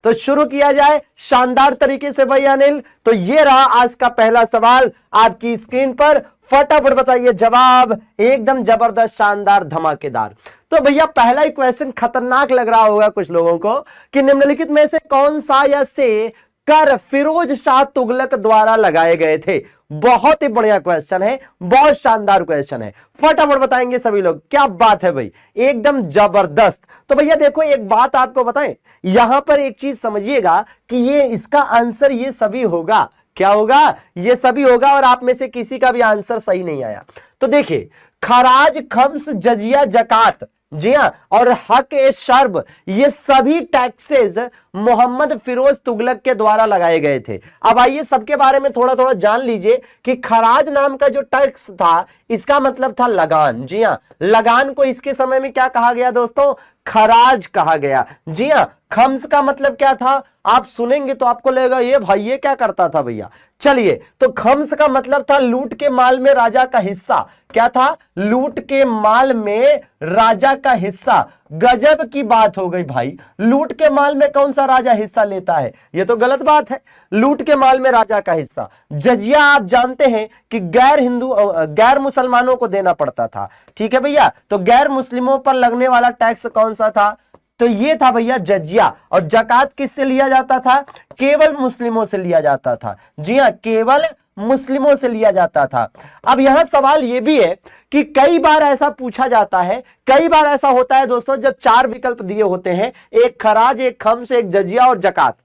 तो शुरू किया जाए शानदार तरीके से भाई अनिल। तो ये रहा आज का पहला सवाल आपकी स्क्रीन पर, फटाफट बताइए जवाब, एकदम जबरदस्त शानदार धमाकेदार। तो भैया पहला ही क्वेश्चन खतरनाक लग रहा होगा कुछ लोगों को कि निम्नलिखित में से कौन सा या से कर फिरोज शाह तुगलक द्वारा लगाए गए थे। बहुत ही बढ़िया क्वेश्चन है, बहुत शानदार क्वेश्चन है, फटाफट बताएंगे सभी लोग। क्या बात है भाई, एकदम जबरदस्त। तो भैया देखो एक बात आपको बताएं, यहां पर एक चीज समझिएगा कि ये इसका आंसर ये सभी होगा। क्या होगा? ये सभी होगा, और आप में से किसी का भी आंसर सही नहीं आया। तो देखिए खराज, खम्स, जजिया, जकात, जी हां, और हक ए शर्ब, ये सभी टैक्सेस मोहम्मद फिरोज तुगलक के द्वारा लगाए गए थे। अब आइए सबके बारे में थोड़ा थोड़ा जान लीजिए कि खराज नाम का जो टैक्स था इसका मतलब था लगान। जी हां, लगान को इसके समय में क्या कहा गया दोस्तों? खराज कहा गया। जी हां, खम्स का मतलब क्या था? आप सुनेंगे तो आपको लगेगा ये भाई ये क्या करता था भैया। चलिए, तो खम्स का मतलब था लूट के माल में राजा का हिस्सा। क्या था? लूट के माल में राजा का हिस्सा। गजब की बात हो गई भाई, लूट के माल में कौन सा राजा हिस्सा लेता है? ये तो गलत बात है, लूट के माल में राजा का हिस्सा। जजिया आप जानते हैं कि गैर मुसलमानों को देना पड़ता था। ठीक है भैया, तो गैर मुस्लिमों पर लगने वाला टैक्स कौन सा था? तो ये था भैया जजिया। और जकात किससे लिया जाता था? केवल मुस्लिमों से लिया जाता था। जी हां, केवल मुस्लिमों से लिया जाता था। अब यहां सवाल यह भी है कि कई बार ऐसा पूछा जाता है, कई बार ऐसा होता है दोस्तों, जब चार विकल्प दिए होते हैं, एक खराज, एक खम्स, एक जजिया और जकात,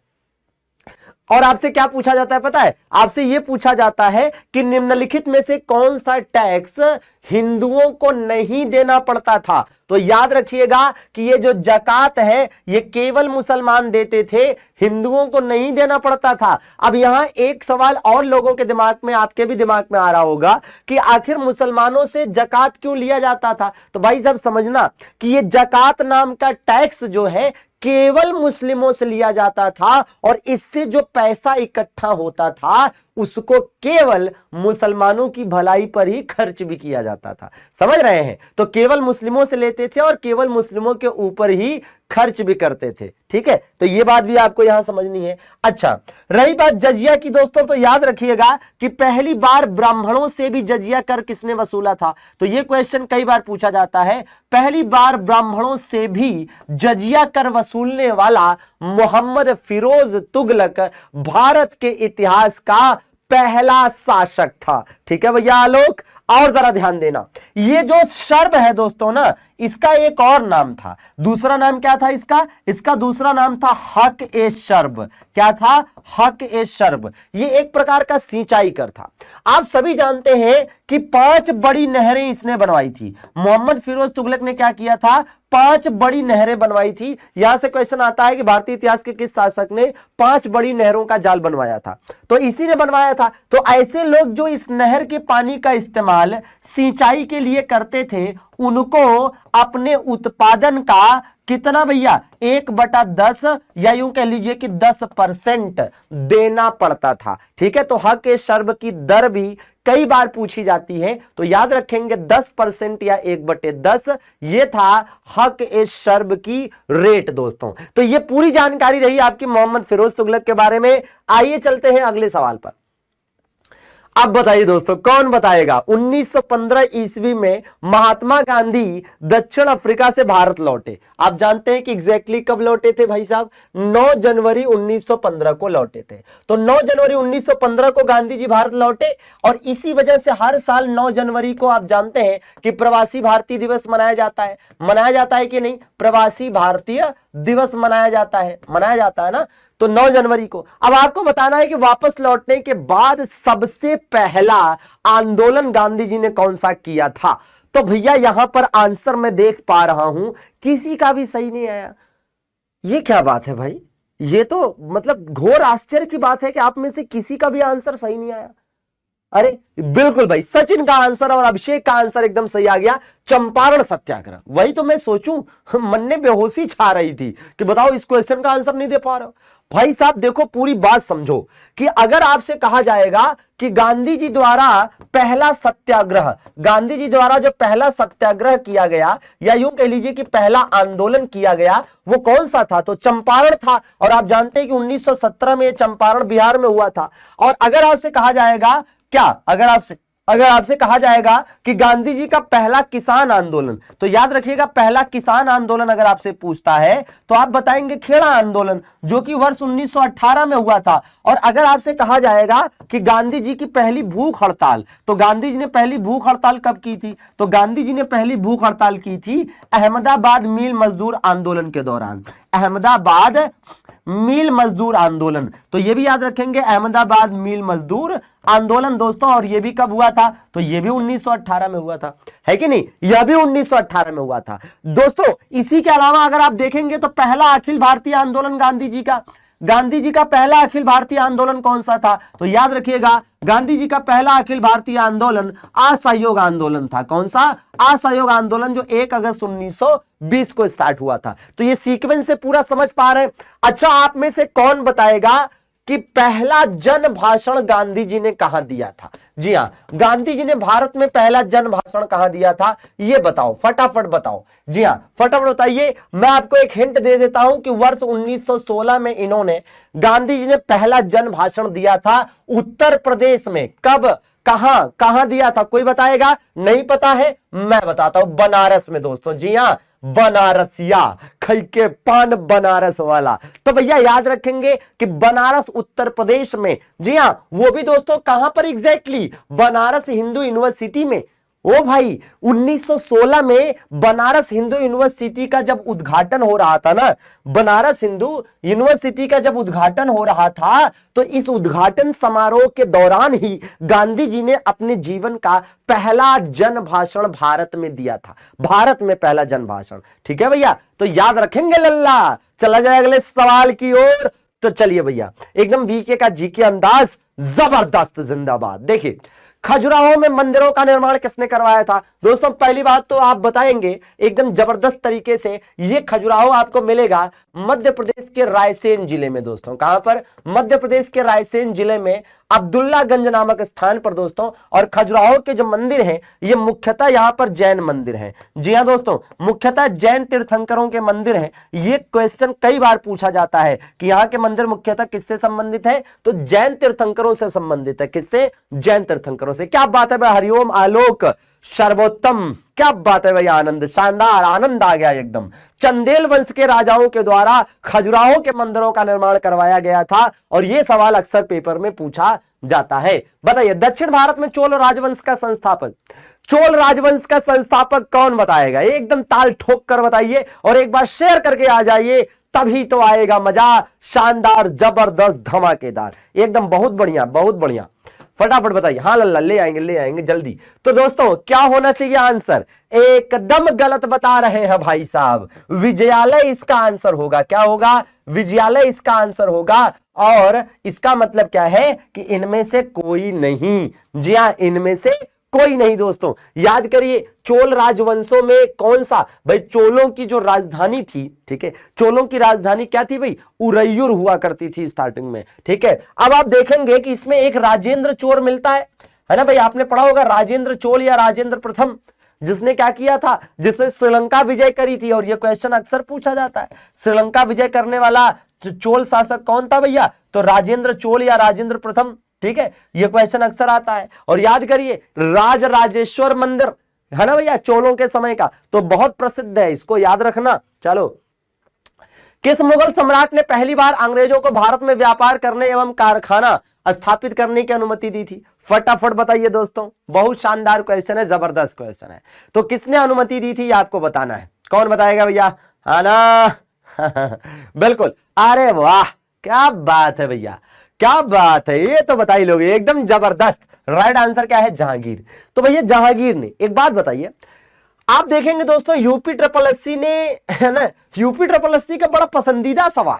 और आपसे क्या पूछा जाता है पता है? आपसे यह पूछा जाता है कि निम्नलिखित में से कौन सा टैक्स हिंदुओं को नहीं देना पड़ता था। तो याद रखिएगा कि ये जो जकात है ये केवल मुसलमान देते थे, हिंदुओं को नहीं देना पड़ता था। अब यहां एक सवाल और लोगों के दिमाग में, आपके भी दिमाग में आ रहा होगा कि आखिर मुसलमानों से जकात क्यों लिया जाता था। तो भाई साहब समझना कि ये जकात नाम का टैक्स जो है केवल मुस्लिमों से लिया जाता था, और इससे जो पैसा इकट्ठा होता था उसको केवल मुसलमानों की भलाई पर ही खर्च भी किया जाता था। समझ रहे हैं? तो केवल मुस्लिमों से लेते थे और केवल मुस्लिमों के ऊपर ही खर्च भी करते थे। ठीक है, तो यह बात भी आपको यहां समझनी है। अच्छा, रही बात जजिया की दोस्तों, तो याद रखिएगा कि पहली बार ब्राह्मणों से भी जजिया कर किसने वसूला था। तो यह क्वेश्चन कई बार पूछा जाता है, पहली बार ब्राह्मणों से भी जजिया कर वसूलने वाला मोहम्मद फिरोज तुगलक भारत के इतिहास का पहला शासक था। ठीक है भैया आलोक, और जरा ध्यान देना, ये जो शर्ब है दोस्तों ना, इसका एक और नाम था। दूसरा नाम क्या था इसका? इसका दूसरा नाम था हक ए शर्ब। क्या था? हक ए शर्ब। ये एक प्रकार का सिंचाई कर था। आप सभी जानते हैं कि 5 बड़ी नहरें इसने बनवाई थी। मोहम्मद फिरोज तुगलक ने क्या किया था? 5 बड़ी नहरें बनवाई थी। यहां से क्वेश्चन आता है कि भारतीय इतिहास के किस शासक ने 5 बड़ी नहरों का जाल बनवाया था? तो इसी ने बनवाया था। तो ऐसे लोग जो इस नहर के पानी का इस्तेमाल सिंचाई के लिए करते थे, उनको अपने उत्पादन का कितना भैया? 1/10, या यूं कह लीजिए कि 10% देना पड़ता था। ठीक है, तो हक ए शर्ब की दर भी कई बार पूछी जाती है, तो याद रखेंगे 10% या 1/10, ये था हक ए शर्ब की रेट दोस्तों। तो ये पूरी जानकारी रही आपकी मोहम्मद फिरोज तुगलक के बारे में। आइए चलते हैं अगले सवाल पर। अब बताइए दोस्तों, कौन बताएगा? 1915 ईस्वी में महात्मा गांधी दक्षिण अफ्रीका से भारत लौटे। आप जानते हैं कि एग्जैक्टली कब लौटे थे भाई साहब? 9 जनवरी 1915 को लौटे थे। तो 9 जनवरी 1915 को गांधी जी भारत लौटे, और इसी वजह से हर साल 9 जनवरी को आप जानते हैं कि प्रवासी भारतीय दिवस मनाया जाता है। मनाया जाता है कि नहीं? प्रवासी भारतीय दिवस मनाया जाता है ना, तो 9 जनवरी को। अब आपको बताना है कि वापस लौटने के बाद सबसे पहला आंदोलन गांधी जी ने कौन सा किया था। तो भैया यहां पर आंसर मैं देख पा रहा हूं किसी का भी सही नहीं आया। ये क्या बात है भाई? ये तो मतलब घोर आश्चर्य की बात है कि आप में से किसी का भी आंसर सही नहीं आया। अरे बिल्कुल भाई, सचिन का आंसर और अभिषेक का आंसर एकदम सही आ गया, चंपारण सत्याग्रह। वही तो मैं सोचूं, मन में बेहोशी छा रही थी कि बताओ इस क्वेश्चन का आंसर नहीं दे पा रहे हो। भाई साहब देखो, पूरी बात समझो कि अगर आपसे कहा जाएगा कि गांधी जी द्वारा पहला सत्याग्रह, गांधी जी द्वारा जो पहला सत्याग्रह किया गया, या यूं कह लीजिए कि पहला आंदोलन किया गया, वो कौन सा था? तो चंपारण था। और आप जानते हैं कि 1917 में चंपारण बिहार में हुआ था। और अगर आपसे कहा जाएगा क्या, अगर आपसे कहा जाएगा कि गांधी जी का पहला किसान आंदोलन, तो याद रखिएगा पहला किसान आंदोलन अगर आपसे पूछता है तो आप बताएंगे खेड़ा आंदोलन, जो कि वर्ष 1918 में हुआ था। और अगर आपसे कहा जाएगा कि गांधी जी की पहली भूख हड़ताल, तो गांधी जी ने पहली भूख हड़ताल कब की थी? तो गांधी जी ने पहली भूख हड़ताल की थी अहमदाबाद मिल मजदूर आंदोलन के दौरान, अहमदाबाद मिल मजदूर आंदोलन। तो ये भी याद रखेंगे, अहमदाबाद मिल मजदूर आंदोलन दोस्तों। और ये भी कब हुआ था? तो ये भी 1918 में हुआ था, है कि नहीं? यह भी 1918 में हुआ था दोस्तों। इसी के अलावा अगर आप देखेंगे तो पहला अखिल भारतीय आंदोलन गांधी जी का पहला अखिल भारतीय आंदोलन कौन सा था? तो याद रखिएगा, गांधी जी का पहला अखिल भारतीय आंदोलन असहयोग आंदोलन था। कौन सा? असहयोग आंदोलन, जो 1 अगस्त 1920 को स्टार्ट हुआ था। तो ये सीक्वेंस से पूरा समझ पा रहे हैं? अच्छा, आप में से कौन बताएगा कि पहला जन भाषण गांधी जी ने कहां दिया था? जी हां, गांधी जी ने भारत में पहला जन भाषण कहां दिया था, ये बताओ, फटाफट बताओ। जी हां, फटाफट बताइए। मैं आपको एक हिंट दे देता हूं कि वर्ष 1916 में इन्होंने, गांधी जी ने पहला जन भाषण दिया था उत्तर प्रदेश में। कब, कहां दिया था? कोई बताएगा? नहीं पता है? मैं बताता हूं, बनारस में दोस्तों। जी हां, बनारसिया, खई के पान बनारस वाला। तो भैया याद रखेंगे कि बनारस उत्तर प्रदेश में। जी हां, वो भी दोस्तों कहां पर एग्जैक्टली? बनारस हिंदू यूनिवर्सिटी में। ओ भाई, 1916 में बनारस हिंदू यूनिवर्सिटी का जब उद्घाटन हो रहा था ना, बनारस हिंदू यूनिवर्सिटी का जब उद्घाटन हो रहा था, तो इस उद्घाटन समारोह के दौरान ही गांधी जी ने अपने जीवन का पहला जन भाषण भारत में दिया था। भारत में पहला जन भाषण। ठीक है भैया, तो याद रखेंगे लल्ला। चला जाए अगले सवाल की ओर। तो चलिए भैया, एकदम वीके का जीके अंदाज जबरदस्त, जिंदाबाद। देखिए, खजुराहो में मंदिरों का निर्माण किसने करवाया था? दोस्तों पहली बात तो आप बताएंगे एकदम जबरदस्त तरीके से, ये खजुराहो आपको मिलेगा मध्य प्रदेश के रायसेन जिले में दोस्तों। कहां पर? मध्य प्रदेश के रायसेन जिले में अब्दुल्लागंज नामक स्थान पर दोस्तों। और खजुराहो के जो मंदिर हैं, ये मुख्यतः यहां पर जैन मंदिर हैं। जी हां दोस्तों, मुख्यतः जैन तीर्थंकरों के मंदिर हैं। ये क्वेश्चन कई बार पूछा जाता है कि यहाँ के मंदिर मुख्यतः किससे संबंधित है? तो जैन तीर्थंकरों से संबंधित है। किससे? जैन तीर्थंकरों से। क्या बात है भाई, हरिओम आलोक सर्वोत्तम, क्या बात है भाई, आनंद, शानदार, आनंद आ गया एकदम। चंदेल वंश के राजाओं के द्वारा खजुराहो के मंदिरों का निर्माण करवाया गया था। और यह सवाल अक्सर पेपर में पूछा जाता है। बताइए, दक्षिण भारत में चोल राजवंश का संस्थापक, चोल राजवंश का संस्थापक कौन बताएगा? एकदम ताल ठोक कर बताइए और एक बार शेयर करके आ जाइए, तभी तो आएगा मजा। शानदार, जबरदस्त, धमाकेदार, एकदम बहुत बढ़िया, बहुत बढ़िया। फटाफट बताइए। हाँ लल्ला, ले आएंगे जल्दी। तो दोस्तों क्या होना चाहिए आंसर? एकदम गलत बता रहे हैं भाई साहब, विजयालय इसका आंसर होगा। क्या होगा? विजयालय इसका आंसर होगा। और इसका मतलब क्या है कि इनमें से कोई नहीं। जी हाँ, इनमें से कोई नहीं दोस्तों। याद करिए, चोल राजवंशों में कौन सा? भाई चोलों की जो राजधानी थी, ठीक है, चोलों की राजधानी क्या थी भाई? उरैयूर हुआ करती थी स्टार्टिंग में। ठीक है, अब आप देखेंगे कि इसमें एक राजेंद्र चोल मिलता है ना भाई? आपने पढ़ा होगा राजेंद्र चोल या राजेंद्र प्रथम, जिसने क्या किया था? जिसने श्रीलंका विजय करी थी। और यह क्वेश्चन अक्सर पूछा जाता है, श्रीलंका विजय करने वाला चोल शासक कौन था भैया? तो राजेंद्र चोल या राजेंद्र प्रथम। ठीक है, यह क्वेश्चन अक्सर आता है। और याद करिए, राजराजेश्वर मंदिर है ना भैया, चोलों के समय का, तो बहुत प्रसिद्ध है, इसको याद रखना। चलो, किस मुगल सम्राट ने पहली बार अंग्रेजों को भारत में व्यापार करने एवं कारखाना स्थापित करने की अनुमति दी थी? फटाफट बताइए दोस्तों, बहुत शानदार क्वेश्चन है, जबरदस्त क्वेश्चन है। तो किसने अनुमति दी थी, आपको बताना है। कौन बताएगा भैया? है ना? बिल्कुल, अरे वाह, क्या बात है भैया, क्या बात है, ये तो बता ही लोगे, एकदम जबरदस्त। राइट आंसर क्या है? जहांगीर। तो भैया जहांगीर ने, एक बात बताइए, आप देखेंगे दोस्तों यूपी ट्रिपल एससी ने, है ना, यूपी ट्रिपल एससी का बड़ा पसंदीदा सवाल।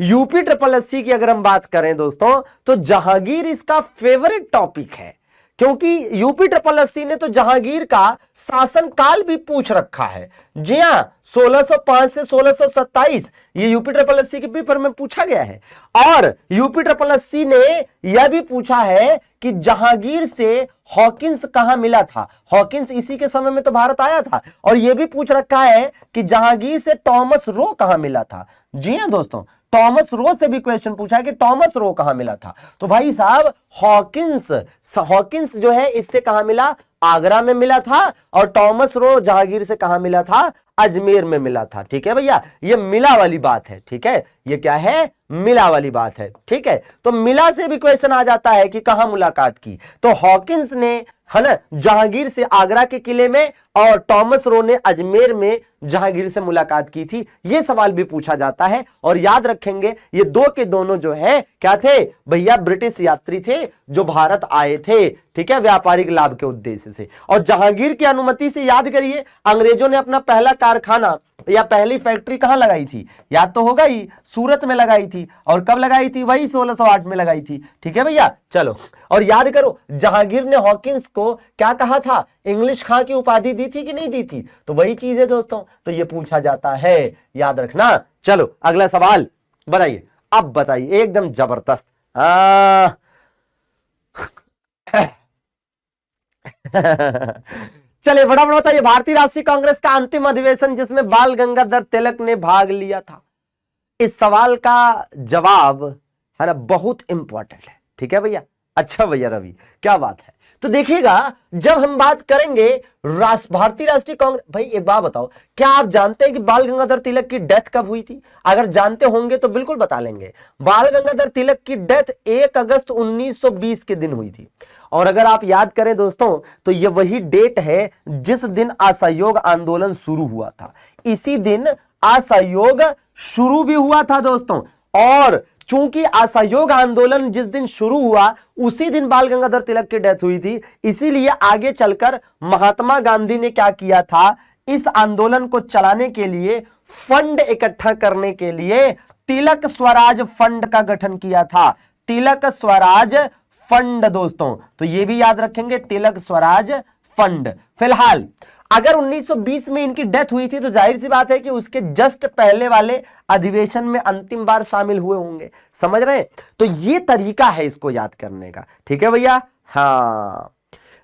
यूपी ट्रिपल एससी की अगर हम बात करें दोस्तों, तो जहांगीर इसका फेवरेट टॉपिक है। क्योंकि यूपी ट्रिपल एससी ने तो जहांगीर का शासन काल भी पूछ रखा है। जी हां, 1605 से 1627 ये यूपी ट्रिपल एससी के पेपर में पूछा गया है। और यूपी ट्रिपल एससी ने यह भी पूछा है कि जहांगीर से हॉकिंस कहां मिला था। हॉकिंस इसी के समय में तो भारत आया था। और यह भी पूछ रखा है कि जहांगीर से टॉमस रो कहां मिला था। जी हां दोस्तों, टॉमस रो से भी क्वेश्चन पूछा है कि टॉमस रो कहां मिला था। तो भाई साहब हॉकिंस जो है इससे कहां मिला, आगरा में मिला था। और टॉमस रो जहांगीर से कहां मिला था, अजमेर में मिला था। ठीक है भैया, ये मिला वाली बात है। ठीक है, ये क्या है, मिला वाली बात है। ठीक है, तो मिला से भी क्वेश्चन आ जाता है कि कहां मुलाकात की। तो हॉकिंस ने, है ना, जहांगीर से आगरा के किले में, और टॉमस रो ने अजमेर में जहांगीर से मुलाकात की थी। यह सवाल भी पूछा जाता है। और याद रखेंगे ये दो के दोनों जो है क्या थे भैया, ब्रिटिश यात्री थे जो भारत आए थे। ठीक है, व्यापारिक लाभ के उद्देश्य से। और जहांगीर की अनुमति से, याद करिए, अंग्रेजों ने अपना पहला कारखाना या पहली फैक्ट्री कहां लगाई थी, याद तो होगा ही, सूरत में लगाई थी। और कब लगाई थी, वही 1608 में लगाई थी। ठीक है भैया, चलो। और याद करो, जहांगीर ने हॉकिंस को क्या कहा था, इंग्लिश खां की उपाधि दी थी कि नहीं दी थी। तो वही चीज है दोस्तों, तो ये पूछा जाता है, याद रखना। चलो अगला सवाल बताइए। अब बताइए, एकदम जबरदस्त। चलिए फटाफट बताइए, भारतीय राष्ट्रीय कांग्रेस का अंतिम अधिवेशन जिसमें बाल गंगाधर तिलक ने भाग लिया था। इस सवाल का जवाब है ना बहुत इंपॉर्टेंट है। ठीक है भैया, अच्छा भैया रवि, क्या बात है। तो देखिएगा, जब हम बात करेंगे भारतीय राष्ट्रीय कांग्रेस, भाई एक बात बताओ, क्या आप जानते हैं कि बाल गंगाधर तिलक की डेथ कब हुई थी? अगर जानते होंगे तो बिल्कुल बता लेंगे। बाल गंगाधर तिलक की डेथ 1 अगस्त 1920 के दिन हुई थी। और अगर आप याद करें दोस्तों, तो यह वही डेट है जिस दिन असहयोग आंदोलन शुरू हुआ था। इसी दिन असहयोग शुरू भी हुआ था दोस्तों। और चूंकि असहयोग आंदोलन जिस दिन शुरू हुआ उसी दिन बाल गंगाधर तिलक की डेथ हुई थी, इसीलिए आगे चलकर महात्मा गांधी ने क्या किया था, इस आंदोलन को चलाने के लिए, फंड इकट्ठा करने के लिए तिलक स्वराज फंड का गठन किया था। तिलक स्वराज फंड दोस्तों, तो यह भी याद रखेंगे, तिलक स्वराज फंड। फिलहाल अगर 1920 में इनकी डेथ हुई थी तो जाहिर सी बात है कि उसके जस्ट पहले वाले अधिवेशन में अंतिम बार शामिल हुए होंगे। समझ रहे हैं? तो ये तरीका है इसको याद करने का। ठीक है भैया, हाँ।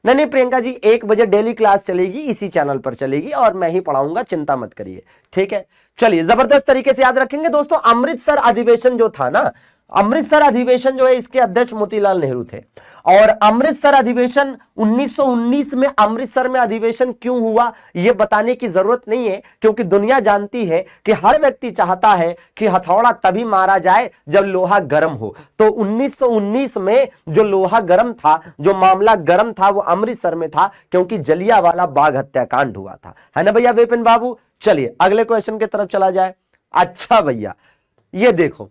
नहीं प्रियंका जी, 1 बजे डेली क्लास चलेगी, इसी चैनल पर चलेगी और मैं ही पढ़ाऊंगा, चिंता मत करिए। ठीक है, चलिए जबरदस्त तरीके से याद रखेंगे दोस्तों। अमृतसर अधिवेशन जो था ना, अमृतसर अधिवेशन जो है इसके अध्यक्ष मोतीलाल नेहरू थे। और अमृतसर अधिवेशन 1919 में अमृतसर में अधिवेशन क्यों हुआ यह बताने की जरूरत नहीं है, क्योंकि दुनिया जानती है कि हर व्यक्ति चाहता है कि हथौड़ा तभी मारा जाए जब लोहा गर्म हो। तो 1919 में जो लोहा गर्म था, जो मामला गर्म था, वो अमृतसर में था, क्योंकि जलियांवाला बाग हत्याकांड हुआ था। है ना भैया विपिन बाबू? चलिए अगले क्वेश्चन की तरफ चला जाए। अच्छा भैया, ये देखो,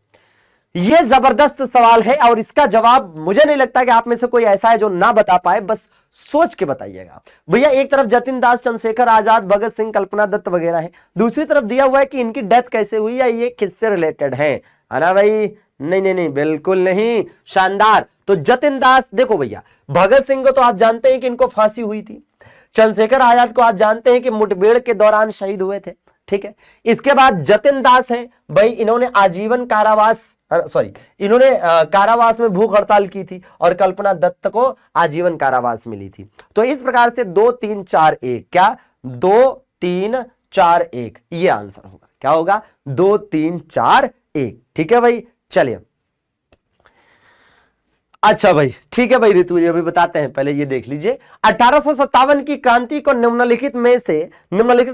यह जबरदस्त सवाल है और इसका जवाब मुझे नहीं लगता कि आप में से कोई ऐसा है जो ना बता पाए, बस सोच के बताइएगा। भैया एक तरफ जतिन दास, चंद्रशेखर आजाद, भगत सिंह, कल्पना दत्त वगैरह है, दूसरी तरफ दिया हुआ है कि इनकी डेथ कैसे हुई या ये किससे रिलेटेड है ना भाई? नहीं, बिल्कुल नहीं। शानदार। तो जतिन दास, देखो भैया, भगत सिंह को तो आप जानते हैं कि इनको फांसी हुई थी। चंद्रशेखर आजाद को आप जानते हैं कि मुठभेड़ के दौरान शहीद हुए थे। ठीक है, इसके बाद जतिन दास है भाई, इन्होंने आजीवन कारावास, इन्होंने कारावास में भूख हड़ताल की थी, और कल्पना दत्त को आजीवन कारावास मिली थी। तो इस प्रकार से 2 3 4 1, क्या 2 3 4 1 ये आंसर होगा। क्या होगा? 2 3 4 1। ठीक है भाई, चलिए। अच्छा भाई, ठीक है भाई ऋतु, ये भी बताते हैं, पहले ये देख लीजिए। 1857 की क्रांति को निम्नलिखित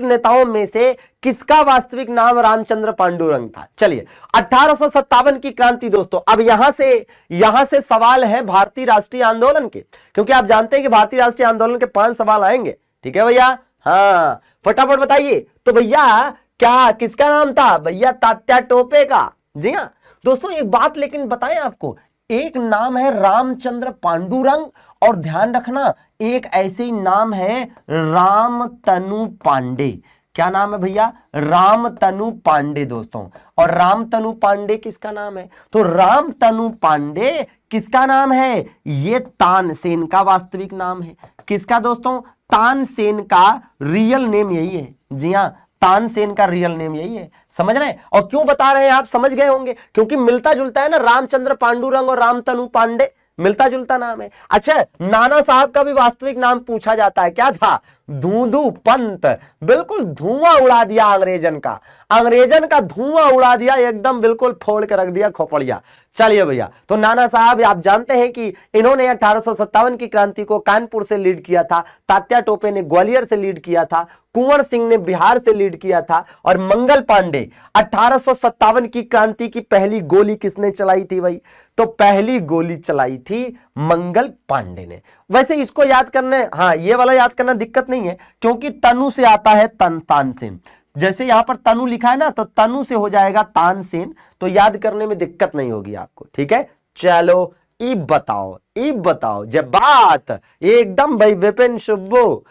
नेताओं में से किसका वास्तविक नाम रामचंद्र पांडुरंग था? चलिए, 1857 की क्रांति दोस्तों, अब यहां से सवाल है भारतीय राष्ट्रीय आंदोलन के, क्योंकि आप जानते हैं कि भारतीय राष्ट्रीय आंदोलन के 5 सवाल आएंगे। ठीक है भैया, हाँ फटाफट बताइए। तो भैया क्या किसका नाम था भैया? तात्या टोपे का। जी हाँ दोस्तों, एक बात लेकिन बताएं आपको, एक नाम है रामचंद्र पांडुरंग, और ध्यान रखना एक ऐसे ही नाम है रामतनु पांडे। क्या नाम है भैया? रामतनु पांडे दोस्तों। और रामतनु पांडे किसका नाम है? तो रामतनु पांडे किसका नाम है? ये तानसेन का वास्तविक नाम है। किसका दोस्तों? तानसेन का रियल नेम यही है। जी हाँ, तानसेन का रियल नेम यही है। समझ रहे हैं? और क्यों बता रहे हैं आप समझ गए होंगे, क्योंकि मिलता जुलता है ना, रामचंद्र पांडुरंग और रामतनु पांडे मिलता जुलता नाम है। अच्छा, नाना साहब का भी वास्तविक नाम पूछा जाता है, क्या था? धूधू पंत। बिल्कुल धुआं उड़ा दिया अंग्रेजन का, अंग्रेजन का धुआं उड़ा दिया, एकदम बिल्कुल फोड़ के रख दिया खोपड़िया। चलिए भैया, तो नाना साहब आप जानते हैं कि इन्होंने 1857 की क्रांति को कानपुर से लीड किया था, तात्या टोपे ने ग्वालियर से लीड किया था, कुंवर सिंह ने बिहार से लीड किया था, और मंगल पांडे 1857 की क्रांति की पहली गोली किसने चलाई थी भाई? तो पहली गोली चलाई थी मंगल पांडे ने। वैसे इसको याद करना, हाँ ये वाला याद करना दिक्कत नहीं है, क्योंकि तनु से आता है तानसेन। जैसे यहां पर तनु लिखा है ना, तो तनु से हो जाएगा तानसेन, तो याद करने में दिक्कत नहीं होगी आपको। ठीक है, चलो इब बताओ जब बात एकदम भाई विपिन सुब्बू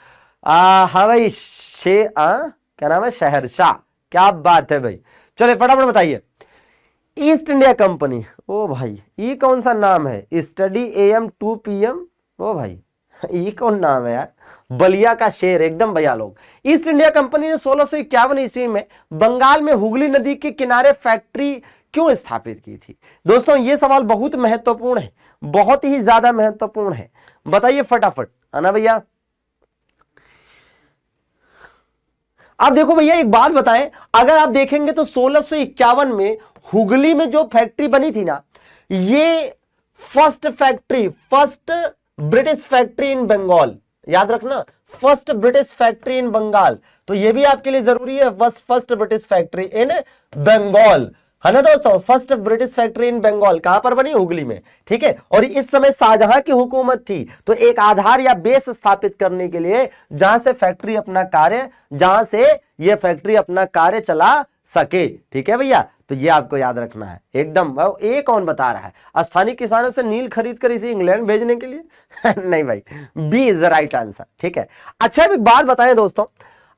हाँ भाई क्या नाम है? शहरशाह। क्या बात है भाई, चले फटाफट बताइए। ईस्ट इंडिया कंपनी, ओ भाई ये कौन सा नाम है? स्टडी AM 2 PM, ओ भाई ये कौन नाम है यार? बलिया का शेर एकदम भैया लोग। ईस्ट इंडिया कंपनी ने 1651 ईस्वी में बंगाल में हुगली नदी के किनारे फैक्ट्री क्यों स्थापित की थी? दोस्तों ये सवाल बहुत महत्वपूर्ण है, बहुत ही ज्यादा महत्वपूर्ण है, बताइए फटाफट, है ना भैया? आप देखो भैया एक बात बताएं, अगर आप देखेंगे तो 1651 में हुगली में जो फैक्ट्री बनी थी ना, ये first British factory in Bengal, याद रखना, first British factory in Bengal. तो ये भी आपके लिए जरूरी है, first British factory in Bengal, है ना दोस्तों? First British factory in Bengal कहां पर बनी? हुगली में। ठीक है, और इस समय शाहजहां की हुकूमत थी, तो एक आधार या बेस स्थापित करने के लिए जहां से ये फैक्ट्री अपना कार्य चला सके। ठीक है भैया, तो ये आपको याद रखना है एकदम। ये कौन बता रहा है? स्थानीय किसानों से नील खरीद कर इसे इंग्लैंड भेजने के लिए नहीं भाई, B is the right answer. ठीक है, अच्छा एक बात बताएं दोस्तों,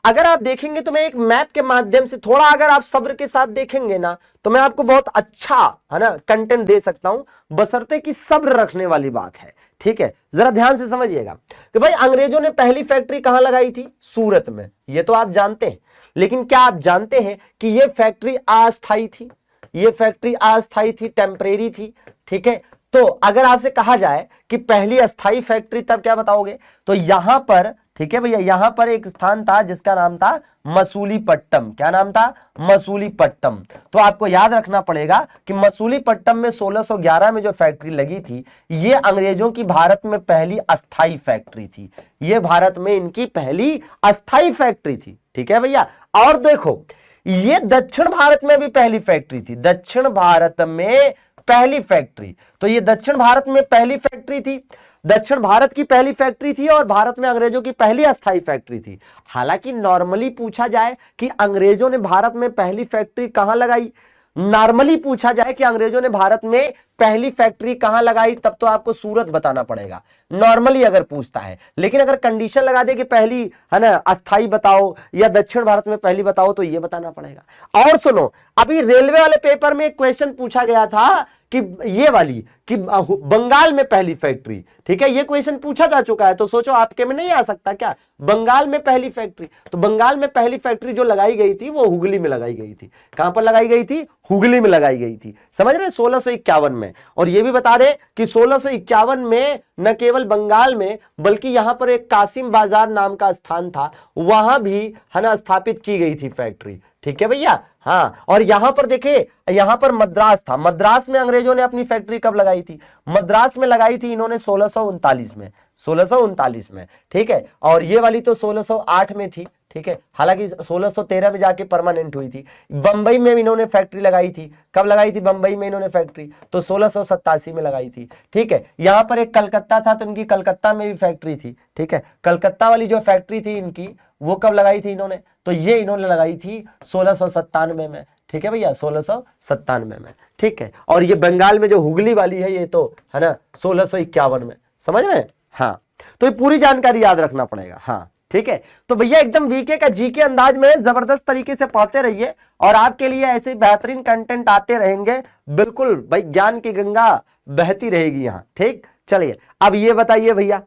अगर आप देखेंगे तो मैं एक मैप के माध्यम से थोड़ा, अगर आप सब्र के साथ देखेंगे ना, तो मैं आपको बहुत अच्छा, है ना, कंटेंट दे सकता हूं, बशर्ते कि सब्र रखने वाली बात है। ठीक है, जरा ध्यान से समझिएगा कि भाई अंग्रेजों ने पहली फैक्ट्री कहां लगाई थी? सूरत में, ये तो आप जानते हैं। लेकिन क्या आप जानते हैं कि ये फैक्ट्री अस्थायी थी? ये फैक्ट्री अस्थायी थी, टेम्परेरी थी। ठीक है, तो अगर आपसे कहा जाए कि पहली अस्थायी फैक्ट्री, तब क्या बताओगे? तो यहां पर, ठीक है भैया, यहां पर एक स्थान था जिसका नाम था मसूलीपट्टम। क्या नाम था? मसूलीपट्टम। तो आपको याद रखना पड़ेगा कि मसूलीपट्टम में 1611 में जो फैक्ट्री लगी थी, ये अंग्रेजों की भारत में पहली अस्थायी फैक्ट्री थी। ये भारत में इनकी पहली अस्थायी फैक्ट्री थी। ठीक है भैया, और देखो ये दक्षिण भारत में भी पहली फैक्ट्री थी, दक्षिण भारत में पहली फैक्ट्री। तो ये दक्षिण भारत में पहली फैक्ट्री थी, दक्षिण भारत की पहली फैक्ट्री थी, और भारत में अंग्रेजों की पहली अस्थायी फैक्ट्री थी। हालांकि नॉर्मली पूछा जाए कि अंग्रेजों ने भारत में पहली फैक्ट्री कहां लगाई, नॉर्मली पूछा जाए कि अंग्रेजों ने भारत में पहली फैक्ट्री कहां लगाई, तब तो आपको सूरत बताना पड़ेगा, नॉर्मली अगर पूछता है। लेकिन अगर कंडीशन लगा दे कि पहली, है ना, अस्थाई बताओ या दक्षिण भारत में पहली बताओ, तो ये बताना पड़ेगा। और सुनो, अभी रेलवे वाले पेपर में एक क्वेश्चन पूछा गया था कि ये वाली, कि बंगाल में पहली फैक्ट्री, ठीक है, ये क्वेश्चन पूछा जा चुका है। तो सोचो आपके में नहीं आ सकता क्या? बंगाल में पहली फैक्ट्री, तो बंगाल में पहली फैक्ट्री जो लगाई गई थी वो हुगली में लगाई गई थी। कहां पर लगाई गई थी? हुगली में लगाई गई थी। समझ रहे? 1651 में। और ये भी बता दें कि 1651 में न केवल बंगाल में, बल्कि यहां पर एक कासिम बाजार नाम का स्थान था, वहां भी, है ना, स्थापित की गई थी फैक्ट्री। ठीक है भैया, हाँ। और यहां पर देखे, यहां पर मद्रास था, मद्रास में अंग्रेजों ने अपनी फैक्ट्री कब लगाई थी? मद्रास में लगाई थी इन्होंने 1639 में, 1639 में। ठीक है, और ये वाली तो 1608 में थी। ठीक है, हालांकि 1613 में जाके परमानेंट हुई थी। बंबई में इन्होंने फैक्ट्री लगाई थी, कब लगाई थी बंबई में इन्होंने फैक्ट्री? तो 1687 में लगाई थी। ठीक है, यहां पर एक कलकत्ता था, तो इनकी कलकत्ता में भी फैक्ट्री थी। ठीक है, कलकत्ता वाली जो फैक्ट्री थी इनकी, वो कब लगाई थी इन्होंने? तो ये इन्होंने लगाई थी 1697 में। ठीक है भैया, 1697 में। ठीक है, और ये बंगाल में जो हुगली वाली है, ये तो, है ना, 1651 में। समझ रहे हैं? हाँ, तो ये पूरी जानकारी याद रखना पड़ेगा। हाँ, ठीक है। तो भैया एकदम वीके का जीके अंदाज में जबरदस्त तरीके से पढ़ते रहिए और आपके लिए ऐसे बेहतरीन कंटेंट आते रहेंगे। बिल्कुल भाई, ज्ञान की गंगा बहती रहेगी यहां। ठीक, चलिए अब ये बताइए भैया,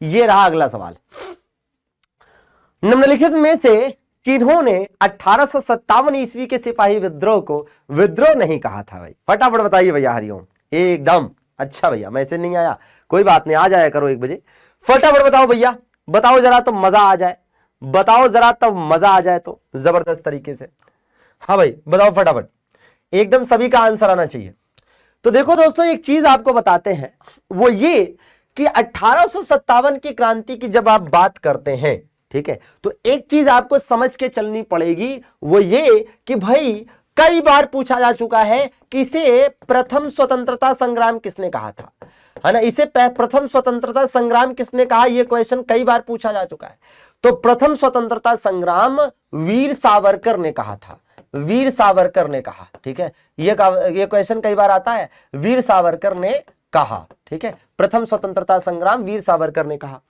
ये रहा अगला सवाल। निम्नलिखित में से किन्होंने 1857 ईस्वी के सिपाही विद्रोह को विद्रोह नहीं कहा था? भाई फटाफट बताइए भैया। हरिओम, एकदम अच्छा भैया, मैसेज नहीं आया, कोई बात नहीं, आ जाया करो 1 बजे। फटाफट बताओ भैया, बताओ जरा तो मजा आ जाए, बताओ जरा तब मजा आ जाए तो जबरदस्त तरीके से। हाँ भाई बताओ फटाफट, एकदम सभी का आंसर आना चाहिए। तो देखो दोस्तों, एक चीज आपको बताते हैं, वो ये कि 1857 की क्रांति की जब आप बात करते हैं, ठीक है, तो एक चीज आपको समझ के चलनी पड़ेगी, वो ये कि भाई कई बार पूछा जा चुका है कि इसे प्रथम स्वतंत्रता संग्राम किसने कहा था, है ना। इसे प्रथम स्वतंत्रता संग्राम किसने कहा, यह क्वेश्चन कई बार पूछा जा चुका है। तो प्रथम स्वतंत्रता संग्राम वीर सावरकर ने कहा था, वीर सावरकर ने कहा। ठीक है, ये क्वेश्चन कई बार आता है, वीर सावरकर ने कहा। ठीक है, प्रथम स्वतंत्रता संग्राम वीर सावरकर ने कहा।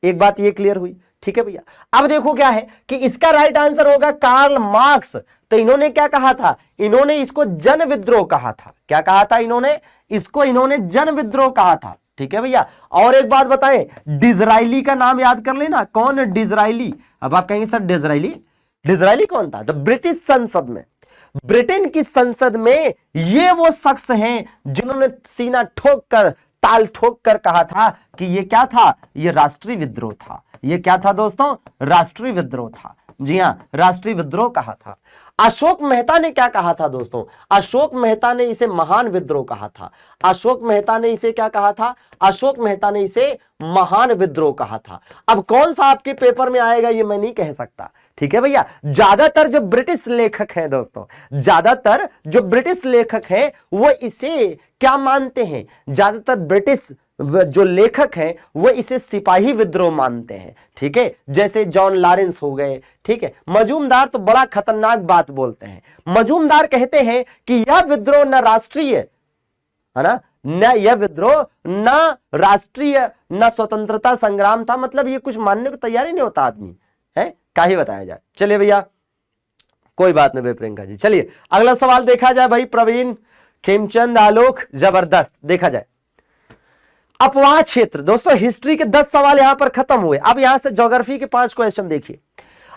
एक बात ये क्लियर हुई, ठीक है भैया। अब देखो क्या है कि इसका राइट आंसर होगा कार्ल मार्क्स। तो इन्होंने क्या कहा था, इन्होंने इसको जन विद्रोह कहा था। क्या कहा था इन्होंने, इसको इन्होंने जन विद्रोह कहा था। ठीक है भैया। और एक बात बताएं, डिज़राइली का नाम याद कर लेना। कौन डिज़राइली? अब आप कहेंगे सर डिज़राइली, डिज़राइली कौन था? तो ब्रिटिश संसद में, ब्रिटेन की संसद में ये वो शख्स हैं जिन्होंने सीना ठोक कर, ताल ठोक कर कहा था कि ये क्या था, ये राष्ट्रीय विद्रोह था। ये क्या था दोस्तों, राष्ट्रीय विद्रोह था। जी हां, राष्ट्रीय विद्रोह कहा था। अशोक मेहता ने क्या कहा था दोस्तों, अशोक मेहता ने इसे महान विद्रोह कहा था। अशोक मेहता ने इसे क्या कहा था, अशोक मेहता ने इसे महान विद्रोह कहा था। अब कौन सा आपके पेपर में आएगा ये मैं नहीं कह सकता। ठीक है भैया, ज्यादातर जो ब्रिटिश लेखक हैं दोस्तों, ज्यादातर जो ब्रिटिश लेखक हैं वो इसे क्या मानते हैं, ज्यादातर ब्रिटिश जो लेखक हैं वो इसे सिपाही विद्रोह मानते हैं। ठीक है, जैसे जॉन लॉरेंस हो गए। ठीक है, मजूमदार तो बड़ा खतरनाक बात बोलते हैं। मजूमदार कहते हैं कि यह विद्रोह न राष्ट्रीय, है ना, न यह विद्रोह न राष्ट्रीय न स्वतंत्रता संग्राम था। मतलब ये कुछ मानने को तैयार ही नहीं होता आदमी, है का ही बताया जाए। चलिए भैया, कोई बात नहीं प्रियंका जी। चलिए अगला सवाल देखा जाए भाई। प्रवीण, खेमचंद, आलोक, जबरदस्त। देखा जाए अपवाह क्षेत्र। दोस्तों हिस्ट्री के 10 सवाल यहां पर खत्म हुए। अब यहां से ज्योग्राफी के 5 क्वेश्चन देखिए।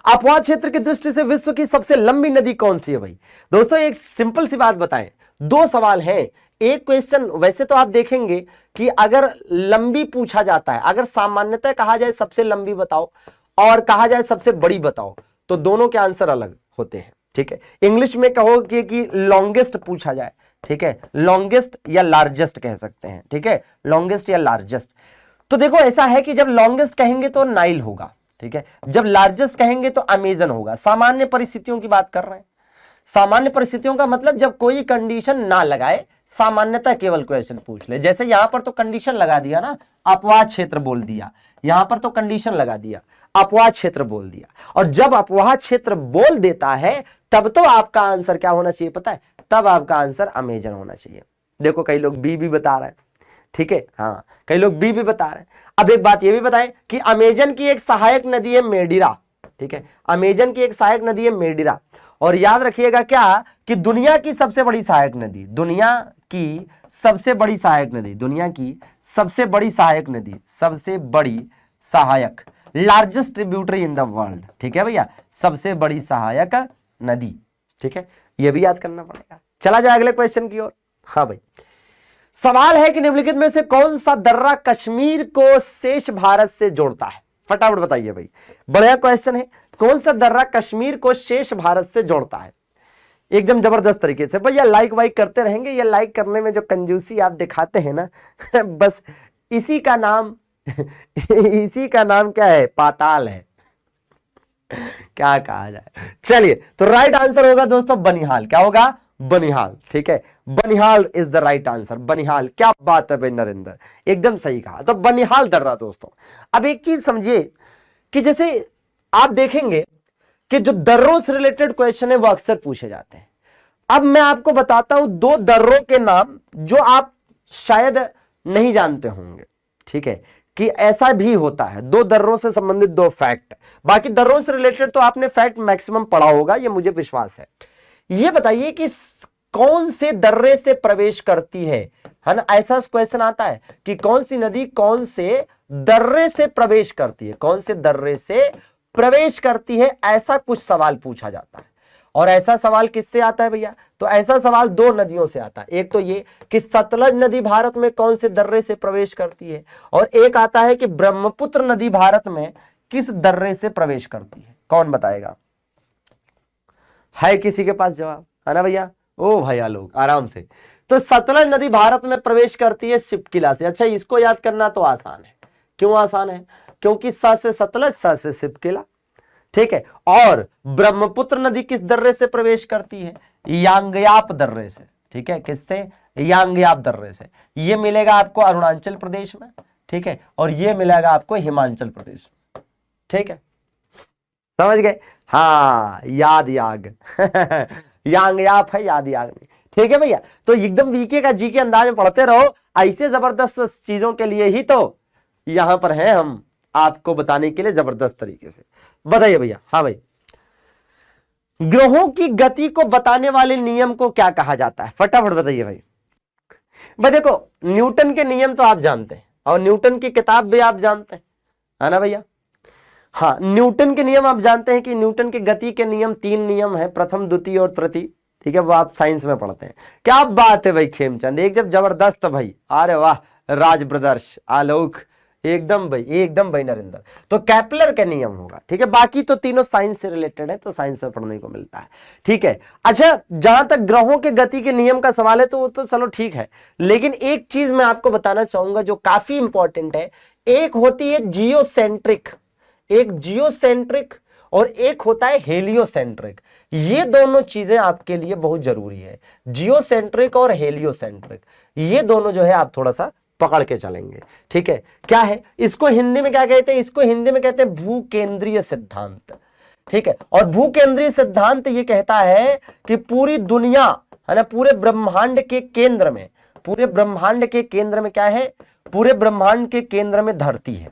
अपवाह क्षेत्र की दृष्टि से विश्व की सबसे लंबी नदी कौन सी है भाई? दोस्तों एक सिंपल सी बात बताएं, 2 सवाल हैं। एक क्वेश्चन वैसे तो आप देखेंगे कि अगर लंबी पूछा जाता है, अगर सामान्यतः कहा जाए सबसे लंबी बताओ और कहा जाए सबसे बड़ी बताओ, तो दोनों के आंसर अलग होते हैं। ठीक है, इंग्लिश में कहोगे कि लॉन्गेस्ट पूछा जाए, ठीक है, लॉन्गेस्ट या लार्जेस्ट कह सकते हैं। ठीक है, लॉन्गेस्ट या लार्जेस्ट। तो देखो ऐसा है कि जब लॉन्गेस्ट कहेंगे तो नाइल होगा, ठीक है, जब लार्जेस्ट कहेंगे तो अमेजन होगा। सामान्य परिस्थितियों की बात कर रहे हैं। सामान्य परिस्थितियों का मतलब जब कोई कंडीशन ना लगाए, सामान्यतः केवल क्वेश्चन पूछ ले। जैसे यहां पर तो कंडीशन लगा दिया ना, अपवाह क्षेत्र बोल दिया, यहां पर तो कंडीशन लगा दिया, अपवाह क्षेत्र बोल दिया। और जब अपवाह क्षेत्र बोल देता है तब तो आपका आंसर क्या होना चाहिए पता है, तब आपका आंसर अमेजन होना चाहिए। देखो कई लोग बी भी बता रहे हैं, ठीक है, हाँ कई लोग बी भी बता रहे हैं। अब एक बात ये भी बताएं कि अमेजन की एक सहायक नदी है मेडिरा। ठीक है, अमेजन की एक सहायक नदी है मेडिरा। और याद रखिएगा क्या कि दुनिया की सबसे बड़ी सहायक नदी, दुनिया की सबसे बड़ी सहायक नदी, दुनिया की सबसे बड़ी सहायक नदी, सबसे बड़ी सहायक, largest tributary in the world. ठीक है भैया, सबसे बड़ी सहायक नदी। ठीक है, यह भी याद करना पड़ेगा। चला जाए अगले क्वेश्चन की ओर। हाँ भाई, सवाल है कि निम्नलिखित में से कौन सा दर्रा कश्मीर को शेष भारत से जोड़ता है? फटाफट बताइए भाई, बढ़िया क्वेश्चन है। कौन सा दर्रा कश्मीर को शेष भारत से जोड़ता है? एकदम जबरदस्त तरीके से भैया लाइक वाइक करते रहेंगे। ये लाइक करने में जो कंजूसी आप दिखाते हैं ना बस इसी का नाम इसी का नाम क्या है, पाताल है। क्या कहा जाए। चलिए, तो राइट आंसर होगा दोस्तों बनिहाल। क्या होगा? बनिहाल। ठीक है, Banihal is the right answer. Banihal, क्या बात है भाई नरेंद्र, एकदम सही कहा। तो बनिहाल दर्रा दोस्तों। अब एक चीज समझिए कि जैसे आप देखेंगे कि जो दर्रों से रिलेटेड क्वेश्चन है वो अक्सर पूछे जाते हैं। अब मैं आपको बताता हूं 2 दर्रों के नाम जो आप शायद नहीं जानते होंगे। ठीक है, कि ऐसा भी होता है। दो दर्रों से संबंधित दो फैक्ट, बाकी दर्रों से रिलेटेड तो आपने फैक्ट मैक्सिमम पढ़ा होगा, ये मुझे विश्वास है। ये बताइए कि कौन से दर्रे से प्रवेश करती है ना, ऐसा क्वेश्चन आता है कि कौन सी नदी कौन से दर्रे से प्रवेश करती है, कौन से दर्रे से प्रवेश करती है, ऐसा कुछ सवाल पूछा जाता है। और ऐसा सवाल किससे आता है भैया? तो ऐसा सवाल दो नदियों से आता है। एक तो ये कि सतलज नदी भारत में कौन से दर्रे से प्रवेश करती है, और एक आता है कि ब्रह्मपुत्र नदी भारत में किस दर्रे से प्रवेश करती है। कौन बताएगा? है किसी के पास जवाब? है ना भैया? ओ भैया लोग आराम से। तो सतलज नदी भारत में प्रवेश करती है शिवकिला से। अच्छा, इसको याद करना तो आसान है। क्यों आसान है? क्योंकि स से सतलज, स से शिवकिला, ठीक है। और ब्रह्मपुत्र नदी किस दर्रे से प्रवेश करती है? यांगयाप दर्रे से, ठीक है। किससे? यांगयाप दर्रे से। ये मिलेगा आपको अरुणाचल प्रदेश में, ठीक है, और ये मिलेगा आपको हिमाचल प्रदेश में, ठीक है। समझ गए? हाँ, याद याग यांगयाप है, याद याग नहीं, ठीक है भैया। तो एकदम वीके का जी के अंदाज में पढ़ते रहो। ऐसे जबरदस्त चीजों के लिए ही तो यहां पर है हम, आपको बताने के लिए जबरदस्त तरीके से। बताइए भैया। हाँ भाई, ग्रहों की गति को बताने वाले नियम को क्या कहा जाता है? फटाफट बताइए भाई। भाई देखो, न्यूटन के नियम तो आप जानते हैं, और न्यूटन की किताब भी आप जानते हैं, है ना भैया? हाँ, न्यूटन के नियम आप जानते हैं कि न्यूटन के गति के नियम 3 नियम है, प्रथम, द्वितीय और तृतीय, ठीक है। वो आप साइंस में पढ़ते हैं। क्या बात है भाई खेमचंद, एक जब जबरदस्त भाई। अरे वाह, राज ब्रदर्स, आलोक, एकदम भाई, एकदम भाई नरेंद्र। तो कैपलर का नियम होगा, ठीक है। बाकी तो तीनों साइंस से रिलेटेड है, तो साइंस से पढ़ने को मिलता है, ठीक है। अच्छा, जहां तक ग्रहों के गति के नियम का सवाल है तो चलो ठीक है, लेकिन एक चीज मैं आपको बताना चाहूंगा जो काफी इंपॉर्टेंट है। एक होती है जियोसेंट्रिक, एक जियोसेंट्रिक, और एक होता है हेलियोसेंट्रिक। ये दोनों चीजें आपके लिए बहुत जरूरी है, जियोसेंट्रिक और हेलियोसेंट्रिक। ये दोनों जो है आप थोड़ा सा पकड़ के चलेंगे, ठीक है। क्या है इसको हिंदी में क्या कहते हैं? इसको हिंदी में कहते हैं भूकेंद्रीय सिद्धांत, ठीक है। और भूकेंद्रीय सिद्धांत ये कहता है कि पूरी दुनिया, है ना, पूरे ब्रह्मांड के केंद्र में, पूरे ब्रह्मांड के केंद्र में क्या है? पूरे ब्रह्मांड के केंद्र में धरती है,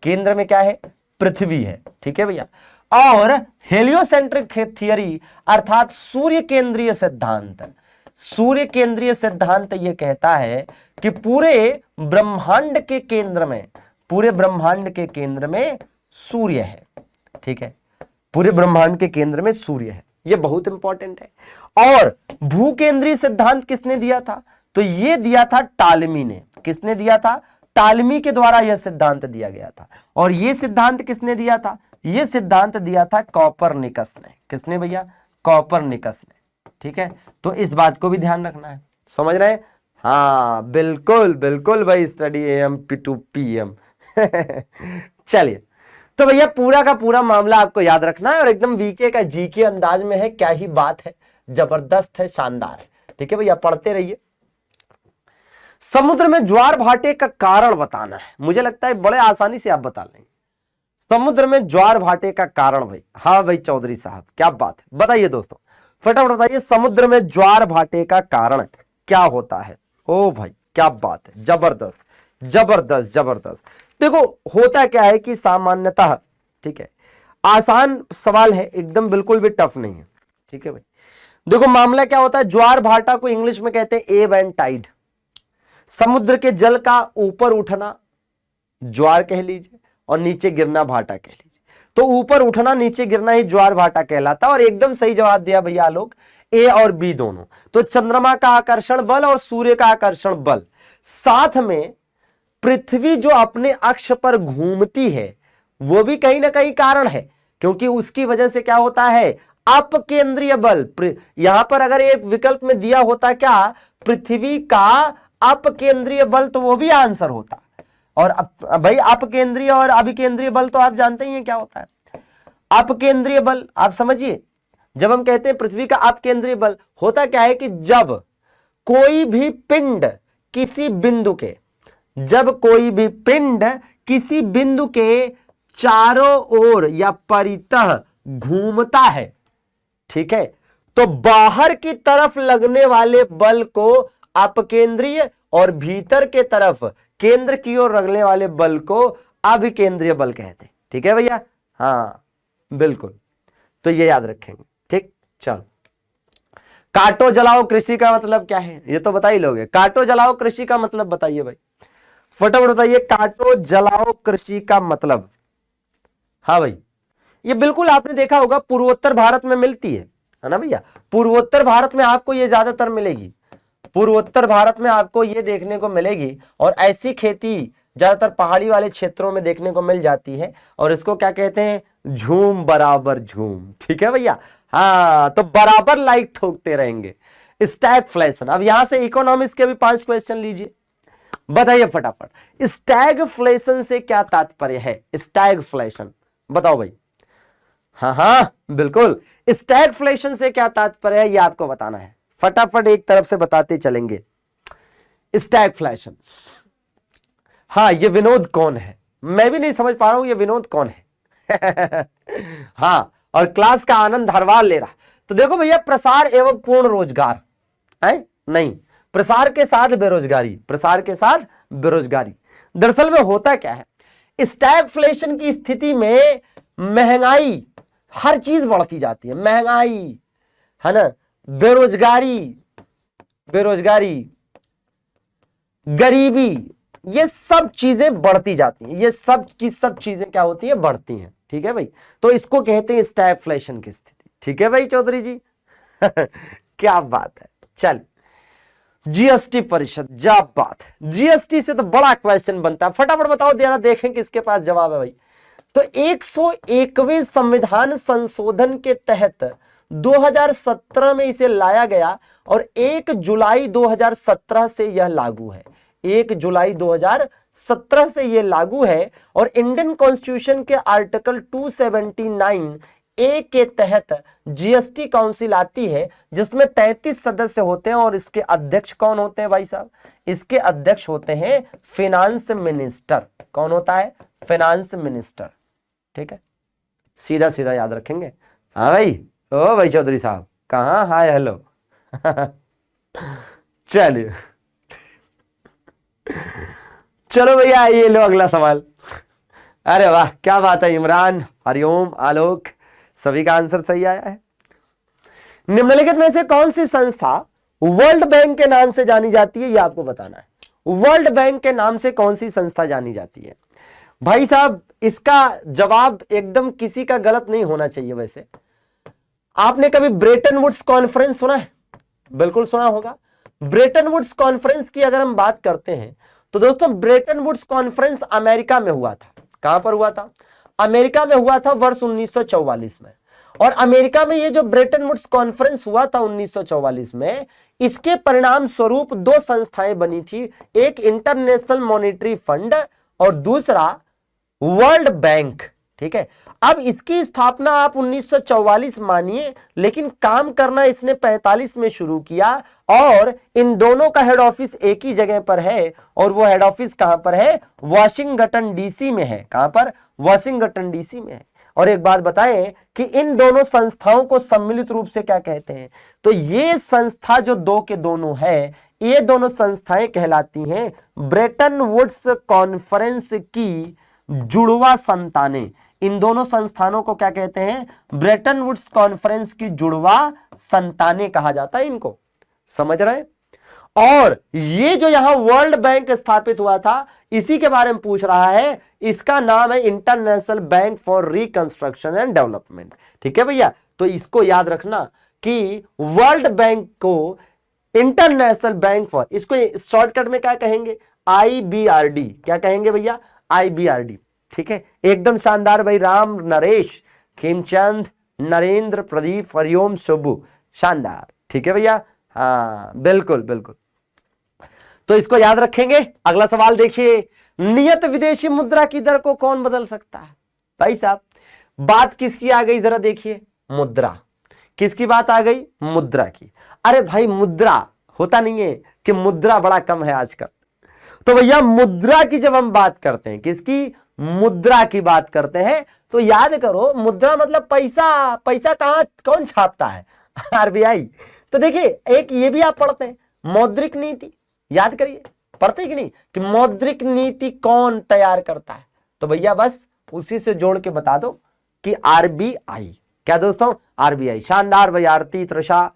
केंद्र में क्या है? पृथ्वी है, ठीक है भैया। और हेलियोसेंट्रिक थियरी अर्थात सूर्य केंद्रीय सिद्धांत, सूर्य केंद्रीय सिद्धांत ये कहता है कि पूरे ब्रह्मांड के केंद्र में, पूरे ब्रह्मांड के केंद्र में सूर्य है, ठीक है। पूरे ब्रह्मांड के केंद्र में सूर्य है, ये बहुत इंपॉर्टेंट है। और भूकेंद्रीय सिद्धांत किसने दिया था? तो ये दिया था टालमी ने। किसने दिया था? टालमी के द्वारा यह सिद्धांत दिया गया था। और यह सिद्धांत किसने दिया था? यह सिद्धांत दिया था कॉपरनिकस ने। किसने भैया? कॉपरनिकस ने, ठीक है। तो इस बात को भी ध्यान रखना है, समझ रहे हैं? हाँ बिल्कुल बिल्कुल भाई, स्टडी AM टू PM चलिए, तो भैया पूरा का पूरा मामला आपको याद रखना है, और एकदम वीके का जी के अंदाज में है। क्या ही बात है, जबरदस्त है, शानदार है, ठीक है भैया। पढ़ते रहिए। समुद्र में ज्वार भाटे का कारण बताना है। मुझे लगता है बड़े आसानी से आप बता लेंगे। समुद्र में ज्वार भाटे का कारण भाई। हाँ भाई चौधरी साहब, क्या बात है, बताइए दोस्तों, फटाफट बताइए। समुद्र में ज्वार भाटे का कारण क्या होता है? ओ भाई क्या बात है, जबरदस्त जबरदस्त जबरदस्त। देखो होता क्या है कि सामान्यतः, ठीक है, आसान सवाल है एकदम, बिल्कुल भी टफ नहीं है, ठीक है भाई। देखो मामला क्या होता है, ज्वार भाटा को इंग्लिश में कहते हैं एब एंड टाइड। समुद्र के जल का ऊपर उठना ज्वार कह लीजिए, और नीचे गिरना भाटा कह लीजिए। तो ऊपर उठना नीचे गिरना ही ज्वार भाटा कहलाता। और एकदम सही जवाब दिया भैया लोग, ए और बी दोनों। तो चंद्रमा का आकर्षण बल और सूर्य का आकर्षण बल, साथ में पृथ्वी जो अपने अक्ष पर घूमती है, वो भी कहीं ना कहीं कारण है, क्योंकि उसकी वजह से क्या होता है? अपकेंद्रीय बल। यहां पर अगर एक विकल्प में दिया होता क्या, पृथ्वी का अपकेंद्रीय बल, तो वो भी आंसर होता। और भाई अपकेंद्रीय और अभिकेंद्रीय बल तो आप जानते ही हैं क्या होता है। अपकेंद्रीय बल आप समझिए, जब हम कहते हैं पृथ्वी का अपकेंद्रीय बल, होता क्या है कि जब कोई भी पिंड किसी बिंदु के, जब कोई भी पिंड किसी बिंदु के चारों ओर या परितः घूमता है, ठीक है, तो बाहर की तरफ लगने वाले बल को अपकेंद्रीय और भीतर के तरफ केंद्र की ओर रगड़ने वाले बल को अभिकेंद्रीय बल कहते हैं। ठीक है भैया, हाँ बिल्कुल, तो ये याद रखेंगे। ठीक, चलो काटो जलाओ कृषि का मतलब क्या है, ये तो बता ही लोगे। काटो जलाओ कृषि का मतलब बताइए भाई, फटाफट बताइए, काटो जलाओ कृषि का मतलब। हाँ भाई, ये बिल्कुल आपने देखा होगा पूर्वोत्तर भारत में मिलती है ना भैया, पूर्वोत्तर भारत में आपको ये ज्यादातर मिलेगी, पूर्वोत्तर भारत में आपको ये देखने को मिलेगी। और ऐसी खेती ज्यादातर पहाड़ी वाले क्षेत्रों में देखने को मिल जाती है, और इसको क्या कहते हैं, झूम बराबर झूम। ठीक है भैया, हाँ, तो बराबर लाइट ठोकते रहेंगे, स्टैगफ्लेशन। अब यहां से इकोनॉमिक्स के भी 5 क्वेश्चन लीजिए, बताइए फटाफट, स्टैगफ्लेशन से क्या तात्पर्य है, स्टैगफ्लेशन बताओ भाई। हाँ हाँ बिल्कुल, स्टैगफ्लेशन से क्या तात्पर्य है ये आपको बताना है, फटाफट एक तरफ से बताते चलेंगे। स्टैगफ्लेशन, हाँ ये विनोद कौन है, मैं भी नहीं समझ पा रहा हूं ये विनोद कौन है। हाँ, और क्लास का आनंद हर बार ले रहा। तो देखो भैया, प्रसार एवं पूर्ण रोजगार है, नहीं, प्रसार के साथ बेरोजगारी, प्रसार के साथ बेरोजगारी। दरअसल में होता क्या है, स्टैगफ्लेशन की स्थिति में महंगाई, हर चीज बढ़ती जाती है, महंगाई है ना, बेरोजगारी, बेरोजगारी, गरीबी, ये सब चीजें बढ़ती जाती हैं, ये सब की सब चीजें क्या होती हैं, बढ़ती हैं। ठीक है भाई, तो इसको कहते हैं स्टैगफ्लेशन की स्थिति। ठीक है भाई चौधरी जी। क्या बात है। चल, जीएसटी परिषद, जा बात, जीएसटी से तो बड़ा क्वेश्चन बनता है, फटाफट बताओ देना, देखें किसके पास जवाब है भाई। तो 101वें संविधान संशोधन के तहत 2017 में इसे लाया गया, और 1 जुलाई 2017 से यह लागू है, 1 जुलाई 2017 से यह लागू है। और इंडियन कॉन्स्टिट्यूशन के आर्टिकल 279 ए के तहत जीएसटी काउंसिल आती है, जिसमें 33 सदस्य होते हैं, और इसके अध्यक्ष कौन होते हैं भाई साहब, इसके अध्यक्ष होते हैं फिनांस मिनिस्टर। कौन होता है, फिनांस मिनिस्टर। ठीक है, सीधा सीधा याद रखेंगे। हाँ भाई, ओ भाई चौधरी साहब कहाँ, हाय हेलो। चलिए, चलो भैया ये लो अगला सवाल। अरे वाह क्या बात है, इमरान, हरिओम, आलोक, सभी का आंसर सही आया है। निम्नलिखित में से कौन सी संस्था वर्ल्ड बैंक के नाम से जानी जाती है, ये आपको बताना है। वर्ल्ड बैंक के नाम से कौन सी संस्था जानी जाती है भाई साहब, इसका जवाब एकदम किसी का गलत नहीं होना चाहिए। वैसे आपने कभी ब्रेटन वुड्स कॉन्फ्रेंस सुना है, बिल्कुल सुना होगा। ब्रेटन वुड्स कॉन्फ्रेंस की अगर हम बात करते हैं तो दोस्तों, ब्रेटन वुड्स कॉन्फ्रेंस अमेरिका में हुआ था। कहां पर हुआ था, अमेरिका में हुआ था वर्ष 1944 में। और अमेरिका में ये जो ब्रेटन वुड्स कॉन्फ्रेंस हुआ था 1944 में, इसके परिणाम स्वरूप 2 संस्थाएं बनी थी, एक इंटरनेशनल मॉनेटरी फंड और दूसरा वर्ल्ड बैंक। ठीक है, अब इसकी स्थापना आप 1944 मानिए, लेकिन काम करना इसने 45 में शुरू किया, और इन दोनों का हेड ऑफिस एक ही जगह पर है, और वो हेड ऑफिस कहां पर है, वाशिंगटन डीसी में है। कहां पर, वाशिंगटन डीसी में है। और एक बात बताएं कि इन दोनों संस्थाओं को सम्मिलित रूप से क्या कहते हैं, तो ये संस्था जो 2 के दोनों है, ये दोनों संस्थाएं कहलाती हैं ब्रेटन वुड्स कॉन्फ्रेंस की जुड़वा संतानें। इन दोनों संस्थानों को क्या कहते हैं, ब्रेटन वुड्स कॉन्फ्रेंस की जुड़वा संतानें कहा जाता है इनको, समझ रहे हैं। और ये जो यहां वर्ल्ड बैंक स्थापित हुआ था, इसी के बारे में पूछ रहा है, इसका नाम है international bank for reconstruction and development. ठीक है भैया, तो इसको याद रखना कि वर्ल्ड बैंक को इंटरनेशनल बैंक फॉर, इसको शॉर्टकट में क्या कहेंगे, IBRD। क्या कहेंगे भैया, IBRD। ठीक है, एकदम शानदार भाई, राम, नरेश, खेमचंद, नरेंद्र, प्रदीप, हरिओम, शुभू, शानदार। ठीक है भैया, हाँ बिल्कुल बिल्कुल, तो इसको याद रखेंगे। अगला सवाल देखिए, नियत विदेशी मुद्रा की दर को कौन बदल सकता है भाई साहब। बात किसकी आ गई जरा देखिए, मुद्रा। किसकी बात आ गई, मुद्रा की। अरे भाई मुद्रा होता नहीं है कि मुद्रा बड़ा कम है आजकल, तो भैया मुद्रा की जब हम बात करते हैं, किसकी, मुद्रा की बात करते हैं, तो याद करो मुद्रा मतलब पैसा। पैसा कहां कौन छापता है, RBI। तो देखिए एक ये भी आप पढ़ते हैं, मौद्रिक नीति, याद करिए पढ़ते कि नहीं कि मौद्रिक नीति कौन तैयार करता है, तो भैया बस उसी से जोड़ के बता दो कि आरबीआई। क्या दोस्तों, आरबीआई। शानदार भाई, आरती, त्रिषा,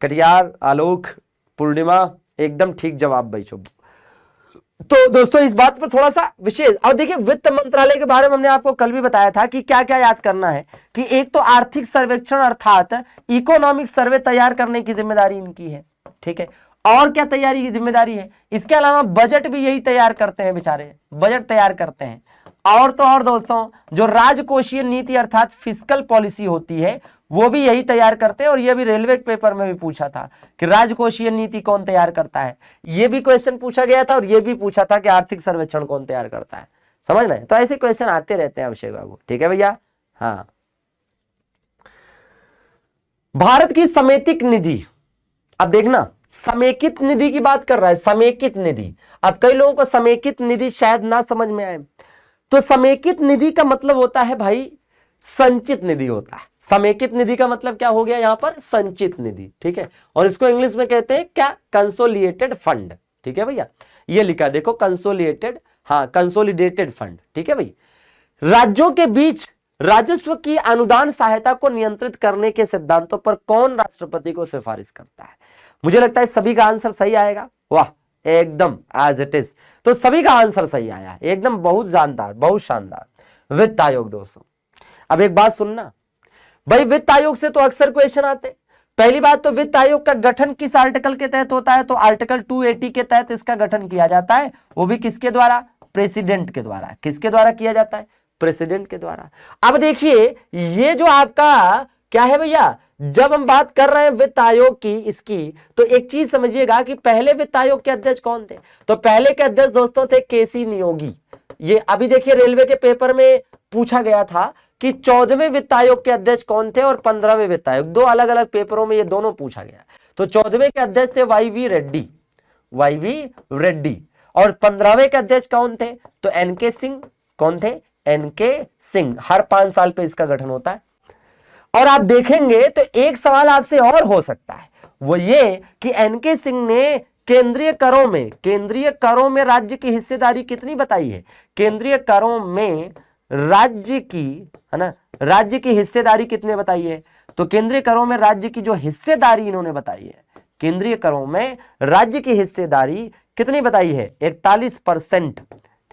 कटियार, आलोक, पूर्णिमा, एकदम ठीक जवाब भाई शुभ। तो दोस्तों इस बात पर थोड़ा सा विशेष, और देखिए वित्त मंत्रालय के बारे में हमने आपको कल भी बताया था कि क्या क्या याद करना है, कि एक तो आर्थिक सर्वेक्षण अर्थात इकोनॉमिक सर्वे तैयार करने की जिम्मेदारी इनकी है, ठीक है। और क्या तैयारी की जिम्मेदारी है, इसके अलावा बजट भी यही तैयार करते हैं बेचारे, बजट तैयार करते हैं। और तो और दोस्तों जो राजकोषीय नीति अर्थात फिस्कल पॉलिसी होती है वो भी यही तैयार करते हैं। और ये भी रेलवे के पेपर में भी पूछा था कि राजकोषीय नीति कौन तैयार करता है, ये भी क्वेश्चन पूछा गया था। और ये भी पूछा था कि आर्थिक सर्वेक्षण कौन तैयार करता है, समझ में। तो ऐसे क्वेश्चन आते रहते हैं अभिषेक बाबू, ठीक है भैया। हाँ, भारत की समेकित निधि, अब देखना समेकित निधि की बात कर रहा है, समेकित निधि। अब कई लोगों को समेकित निधि शायद ना समझ में आए, तो समेकित निधि का मतलब होता है भाई संचित निधि होता है। समेकित निधि का मतलब क्या हो गया, यहां पर संचित निधि, ठीक है। और इसको इंग्लिश में कहते हैं क्या, कंसोलिडेटेड फंड, ठीक है भैया। ये लिखा देखो कंसोलिडेटेड, हाँ कंसोलिडेटेड फंड, ठीक है भाई। राज्यों के बीच राजस्व की अनुदान सहायता को नियंत्रित करने के सिद्धांतों पर कौन राष्ट्रपति को सिफारिश करता है। मुझे लगता है सभी का आंसर सही आएगा, वाह एकदम एज इट इज। तो सभी का आंसर सही आया एकदम, बहुत शानदार, बहुत शानदार। वित्त आयोग दोस्तों, अब एक बात सुनना भाई, वित्त आयोग से तो अक्सर क्वेश्चन आते। पहली बात तो वित्त आयोग का गठन किस आर्टिकल के तहत होता है, तो आर्टिकल 280 के तहत इसका गठन किया जाता है। वो भी किसके द्वारा, प्रेसिडेंट के द्वारा। किसके द्वारा किया जाता है, प्रेसिडेंट के द्वारा। अब देखिए ये जो आपका क्या है भैया, जब हम बात कर रहे हैं वित्त आयोग की इसकी, तो एक चीज समझिएगा कि पहले वित्त आयोग के अध्यक्ष कौन थे, तो पहले के अध्यक्ष दोस्तों थे केसी नियोगी। ये अभी देखिए रेलवे के पेपर में पूछा गया था कि 14वें वित्त आयोग के अध्यक्ष कौन थे और 15वें वित्त आयोग, दो अलग अलग पेपरों में ये दोनों पूछा गया। तो 14वें के अध्यक्ष थे वाईवी रेड्डी, वाईवी रेड्डी। और 15वें के अध्यक्ष कौन थे, तो एनके सिंह। कौन थे, एनके सिंह। हर 5 साल पे इसका गठन होता है। और आप देखेंगे तो एक सवाल आपसे और हो सकता है, वो ये कि एनके सिंह ने केंद्रीय करों में राज्य की हिस्सेदारी कितनी बताई है। केंद्रीय करों में राज्य की, है ना, राज्य की हिस्सेदारी कितने बताई है, तो केंद्रीय करों में राज्य की जो हिस्सेदारी इन्होंने बताई है, केंद्रीय करों में राज्य की हिस्सेदारी कितनी बताई है, 41%,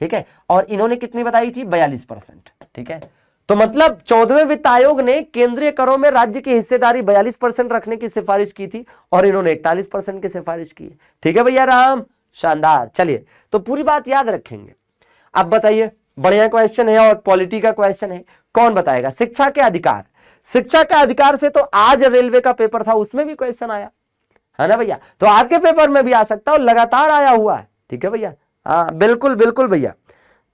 ठीक है। और इन्होंने कितनी बताई थी, 42%, ठीक है। तो मतलब 14वें वित्त आयोग ने केंद्रीय करों में राज्य की हिस्सेदारी 42% रखने की सिफारिश की थी और इन्होंने 41% की सिफारिश की है, ठीक है भैया राम, शानदार। चलिए तो पूरी बात याद रखेंगे। अब बताइए, बढ़िया क्वेश्चन है और पॉलिटी का क्वेश्चन है, कौन बताएगा। शिक्षा के अधिकार, शिक्षा के अधिकार से तो आज रेलवे का पेपर था उसमें भी क्वेश्चन आया है ना भैया, तो आपके पेपर में भी आ सकता है और लगातार आया हुआ है, ठीक है भैया। हाँ बिल्कुल बिल्कुल भैया।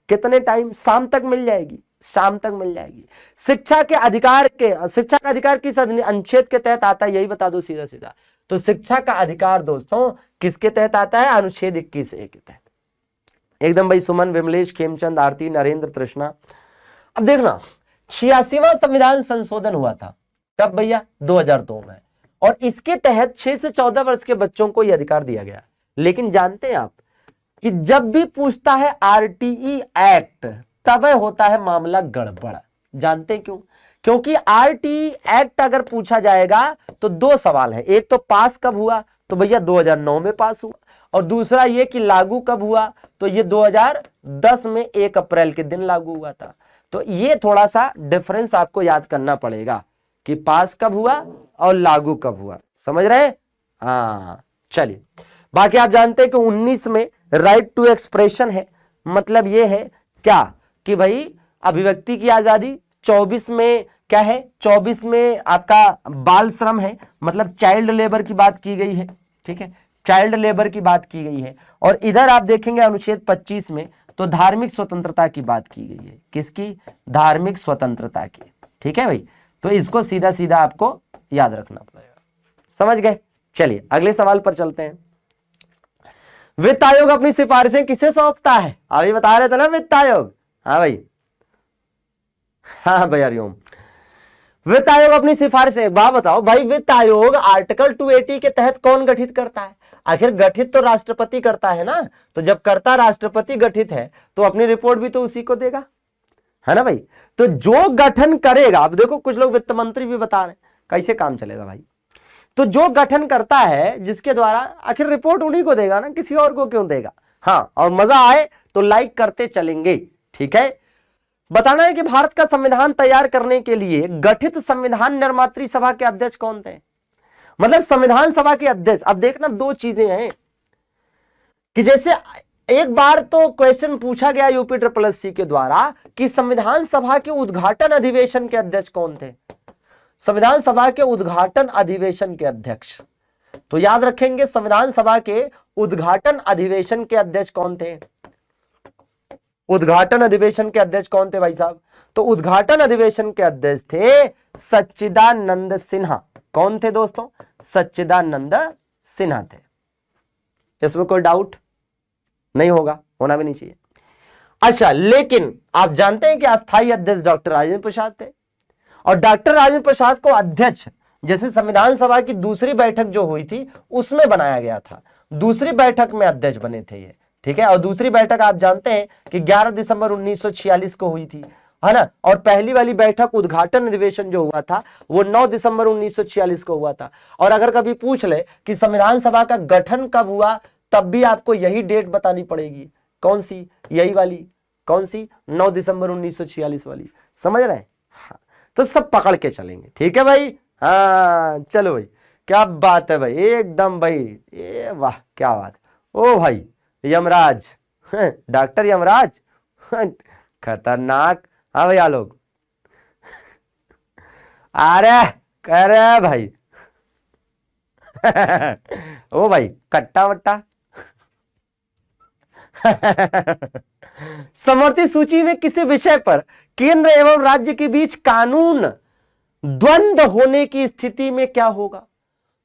कितने टाइम, शाम तक मिल जाएगी, शाम तक मिल जाएगी। शिक्षा के अधिकार किस अनुच्छेद के तहत आता है, यही बता दो सीधा सीधा। तो शिक्षा का अधिकार दोस्तों किसके तहत आता है, अनुच्छेद 21A के तहत। एकदम भाई सुमन, विमलेश, खेमचंद, आरती, नरेंद्र, तृष्णा। अब देखना 86वां संविधान संशोधन हुआ था कब भैया, 2002 में। और इसके तहत 6 से 14 वर्ष के बच्चों को यह अधिकार दिया गया। लेकिन जानते हैं आप कि जब भी पूछता है आरटीई एक्ट तब होता है मामला गड़बड़। जानते क्यों, क्योंकि आरटीई एक्ट अगर पूछा जाएगा तो 2 सवाल है, एक तो पास कब हुआ, तो भैया 2009 में पास हुआ। और दूसरा ये कि लागू कब हुआ, तो ये 2010 में 1 अप्रैल के दिन लागू हुआ था। तो ये थोड़ा सा डिफरेंस आपको याद करना पड़ेगा कि पास कब हुआ और लागू कब हुआ, समझ रहे हैं। हाँ चलिए, बाकी आप जानते हैं कि 19 में राइट टू एक्सप्रेशन है, मतलब ये है क्या कि भाई अभिव्यक्ति की आजादी। 24 में क्या है, 24 में आपका बाल श्रम है, मतलब चाइल्ड लेबर की बात की गई है, ठीक है, चाइल्ड लेबर की बात की गई है। और इधर आप देखेंगे अनुच्छेद 25 में तो धार्मिक स्वतंत्रता की बात की गई है, किसकी, धार्मिक स्वतंत्रता की, ठीक है भाई। तो इसको सीधा सीधा आपको याद रखना पड़ेगा, समझ गए। चलिए अगले सवाल पर चलते हैं। वित्त आयोग अपनी सिफारिशें किसे सौंपता है, अभी बता रहे थे ना वित्त आयोग। हाँ भाई, हाँ भैया हरिओम। वित्त आयोग अपनी सिफारिशें, बात बताओ भाई, वित्त आयोग आर्टिकल 280 के तहत कौन गठित करता है। आखिर गठित तो राष्ट्रपति करता है ना, तो जब करता राष्ट्रपति गठित है तो अपनी रिपोर्ट भी तो उसी को देगा, है ना भाई। तो जो गठन करेगा, अब देखो कुछ लोग वित्त मंत्री भी बता रहे हैं, कैसे काम चलेगा भाई। तो जो गठन करता है जिसके द्वारा, आखिर रिपोर्ट उन्हीं को देगा ना, किसी और को क्यों देगा। हाँ, और मजा आए तो लाइक करते चलेंगे, ठीक है। बताना है कि भारत का संविधान तैयार करने के लिए गठित संविधान निर्मात्री सभा के अध्यक्ष कौन थे। मतलब संविधान सभा के अध्यक्ष, अब देखना दो चीजें हैं कि जैसे एक बार तो क्वेश्चन पूछा गया यूपी SSC के द्वारा कि संविधान सभा के उद्घाटन अधिवेशन के अध्यक्ष कौन थे। संविधान सभा के उद्घाटन अधिवेशन के अध्यक्ष, तो याद रखेंगे संविधान सभा के उद्घाटन अधिवेशन के अध्यक्ष कौन थे। उद्घाटन अधिवेशन के अध्यक्ष कौन थे भाई साहब। तो उद्घाटन अधिवेशन के अध्यक्ष थे सच्चिदानंद सिन्हा। कौन थे दोस्तों, सच्चिदानंद सिन्हा थे। इसमें कोई डाउट नहीं होगा, होना भी नहीं चाहिए। अच्छा, लेकिन आप जानते हैं कि अस्थायी अध्यक्ष डॉक्टर राजेंद्र प्रसाद थे, और डॉक्टर राजेंद्र प्रसाद को अध्यक्ष जैसे संविधान सभा की दूसरी बैठक जो हुई थी उसमें बनाया गया था, दूसरी बैठक में अध्यक्ष बने थे ये, ठीक है। और दूसरी बैठक आप जानते हैं कि 11 दिसंबर 1946 को हुई थी, है ना। और पहली वाली बैठक उद्घाटन अधिवेशन जो हुआ था वो 9 दिसंबर 1946 को हुआ था। और अगर कभी पूछ ले कि संविधान सभा का गठन कब हुआ, तब भी आपको यही डेट बतानी पड़ेगी। कौन सी, यही वाली, कौन सी, 9 दिसंबर 1946 वाली, समझ रहे हैं। हाँ, तो सब पकड़ के चलेंगे, ठीक है भाई। हाँ चलो भाई, क्या बात है भाई, एकदम भाई, ये वाह क्या बात। ओ भाई यमराज, डॉक्टर यमराज, खतरनाक। हाँ भैया लोग, अरे कह रहे भाई ओ भाई कट्टा वट्टा समवर्ती सूची में किसी विषय पर केंद्र एवं राज्य के बीच कानून द्वंद्व होने की स्थिति में क्या होगा।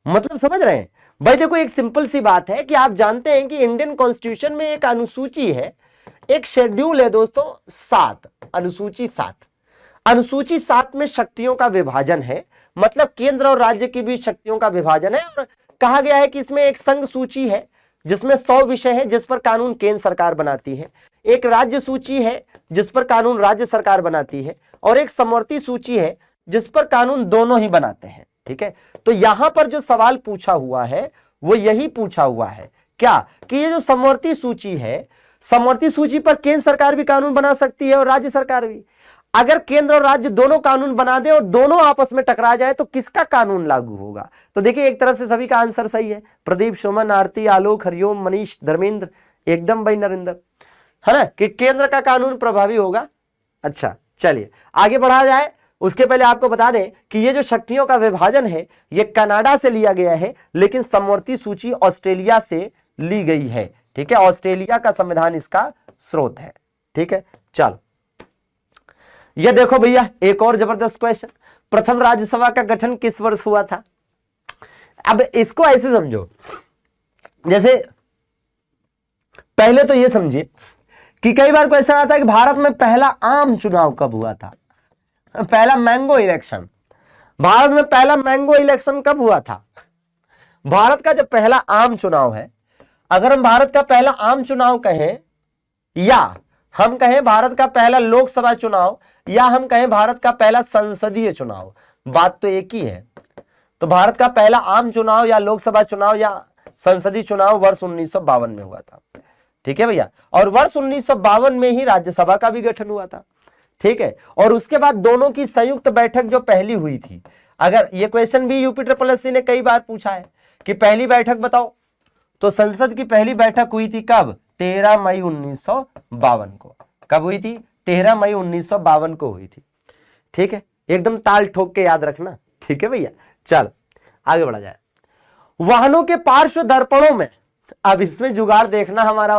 मतलब समझ रहे हैं भाई। देखो एक सिंपल सी बात है कि आप जानते हैं कि इंडियन कॉन्स्टिट्यूशन में एक अनुसूची है, एक शेड्यूल है दोस्तों 7, अनुसूची 7। अनुसूची 7 में शक्तियों का विभाजन है, मतलब केंद्र और राज्य के बीच शक्तियों का विभाजन है। और कहा गया है कि इसमें एक संघ सूची है जिसमें 100 विषय है जिस पर कानून केंद्र सरकार बनाती है, एक राज्य सूची है जिस पर कानून राज्य सरकार बनाती है, और एक समवर्ती सूची है जिस पर कानून दोनों ही बनाते हैं, ठीक है। तो यहां पर जो सवाल पूछा हुआ है वो यही पूछा हुआ है क्या, कि ये जो समवर्ती सूची है, समवर्ती सूची पर केंद्र सरकार भी कानून बना सकती है और राज्य सरकार भी। अगर केंद्र और राज्य दोनों कानून बना दे और दोनों आपस में टकरा जाए तो किसका कानून लागू होगा। तो देखिए एक तरफ से सभी का आंसर सही है, प्रदीप, सुमन, आरती, आलोक, हरिओम, मनीष, धर्मेंद्र, एकदम भाई नरेंद्र, है ना, कि केंद्र का कानून प्रभावी होगा। अच्छा चलिए आगे बढ़ा जाए। उसके पहले आपको बता दें कि ये जो शक्तियों का विभाजन है ये कनाडा से लिया गया है, लेकिन समवर्ती सूची ऑस्ट्रेलिया से ली गई है, ठीक है। ऑस्ट्रेलिया का संविधान इसका स्रोत है, ठीक है। चलो ये देखो भैया एक और जबरदस्त क्वेश्चन, प्रथम राज्यसभा का गठन किस वर्ष हुआ था। अब इसको ऐसे समझो, जैसे पहले तो ये समझिए कि कई बार क्वेश्चन आता है कि भारत में पहला आम चुनाव कब हुआ था, पहला मैंगो इलेक्शन। भारत में पहला मैंगो इलेक्शन कब हुआ था। भारत का जो पहला आम चुनाव है, अगर हम भारत का पहला आम चुनाव कहें, या हम कहें भारत का पहला लोकसभा चुनाव, या हम कहें भारत का पहला संसदीय चुनाव, बात तो एक ही है। तो भारत का पहला आम चुनाव या लोकसभा चुनाव या संसदीय चुनाव वर्ष 1952 में हुआ था, ठीक है भैया। और वर्ष 1952 में ही राज्यसभा का भी गठन हुआ था, ठीक है। और उसके बाद दोनों की संयुक्त बैठक जो पहली हुई थी, अगर ये क्वेश्चन भी यूपी SSC ने कई बार पूछा है कि पहली बैठक बताओ, तो संसद की पहली बैठक हुई थी कब, 13 मई 1952 को। कब हुई थी, 13 मई 1952 को हुई थी, ठीक है। एकदम ताल ठोक के याद रखना, ठीक है भैया। चलो आगे बढ़ा जाए। वाहनों के पार्श्व दर्पणों में, अब इसमें जुगाड़ देखना, हमारा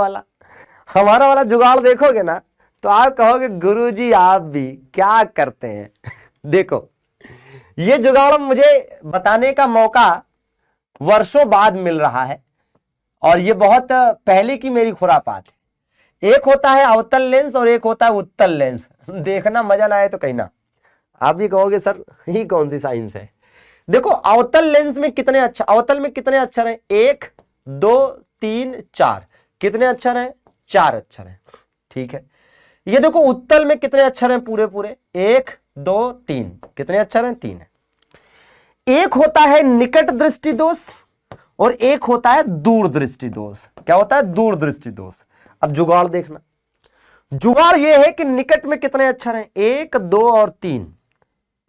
वाला जुगाड़ देखोगे ना तो आप कहोगे गुरुजी आप भी क्या करते हैं। देखो ये जुगाड़ मुझे बताने का मौका वर्षों बाद मिल रहा है, और ये बहुत पहले की मेरी खुरापात है। एक होता है अवतल लेंस और एक होता है उत्तल लेंस। देखना, मजा ना आए तो कहना। आप भी कहोगे सर ये कौन सी साइंस है। देखो अवतल लेंस में कितने अवतल में कितने अक्षर हैं, 1 2 3 4, कितने अक्षर हैं? 4 अक्षर हैं। ठीक है, ये देखो उत्तल में कितने अक्षर हैं? पूरे पूरे 1 2 3, कितने अक्षर हैं? 3 है। एक होता है निकट दृष्टि दोष और एक होता है दूर दृष्टि दोष। क्या होता है? दूर दृष्टि दोष। अब जुगाड़ देखना, जुगाड़ यह है कि निकट में कितने अक्षर हैं? 1 2 और 3।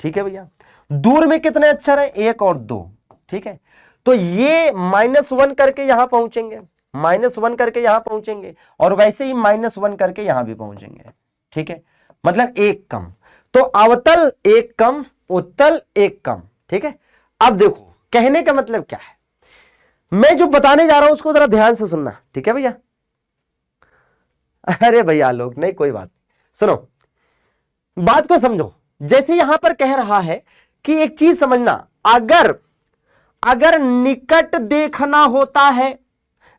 ठीक है भैया। दूर में कितने अक्षर हैं? 1 और 2। ठीक है, तो ये -1 करके यहां पहुंचेंगे, -1 करके यहां पहुंचेंगे और वैसे ही -1 करके यहां भी पहुंचेंगे। ठीक है, मतलब एक कम। तो अवतल एक कम, उत्तल एक कम। ठीक है, अब देखो कहने का मतलब क्या है, मैं जो बताने जा रहा हूं उसको जरा ध्यान से सुनना। ठीक है भैया? अरे भैया लोग नहीं, कोई बात नहीं, सुनो बात को समझो। जैसे यहां पर कह रहा है कि एक चीज समझना, अगर निकट देखना होता है,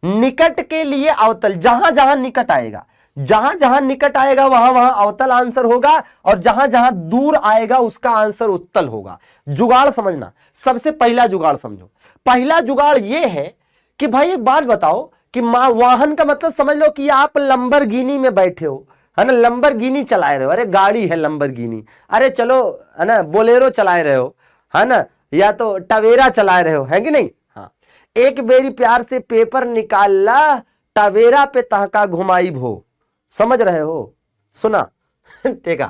निकट के लिए अवतल, जहां जहां निकट आएगा, जहां जहां निकट आएगा वहां वहां अवतल आंसर होगा और जहां जहां दूर आएगा उसका आंसर उत्तल होगा। जुगाड़ समझना, सबसे पहला जुगाड़ समझो। पहला जुगाड़ यह है कि भाई एक बात बताओ कि वाहन का मतलब समझ लो कि आप लंबरगिनी में बैठे हो, है ना, लंबरगिनी चलाए रहे हो। अरे गाड़ी है लंबरगिनी, अरे चलो है ना बोलेरो चलाए रहे हो, है ना, या तो टवेरा चलाए रहे हो, है कि नहीं? हाँ, एक बेरी प्यार से पेपर निकाल ला, टवेरा पे तहका घुमाई भो। समझ रहे हो? सुना? ठीक है,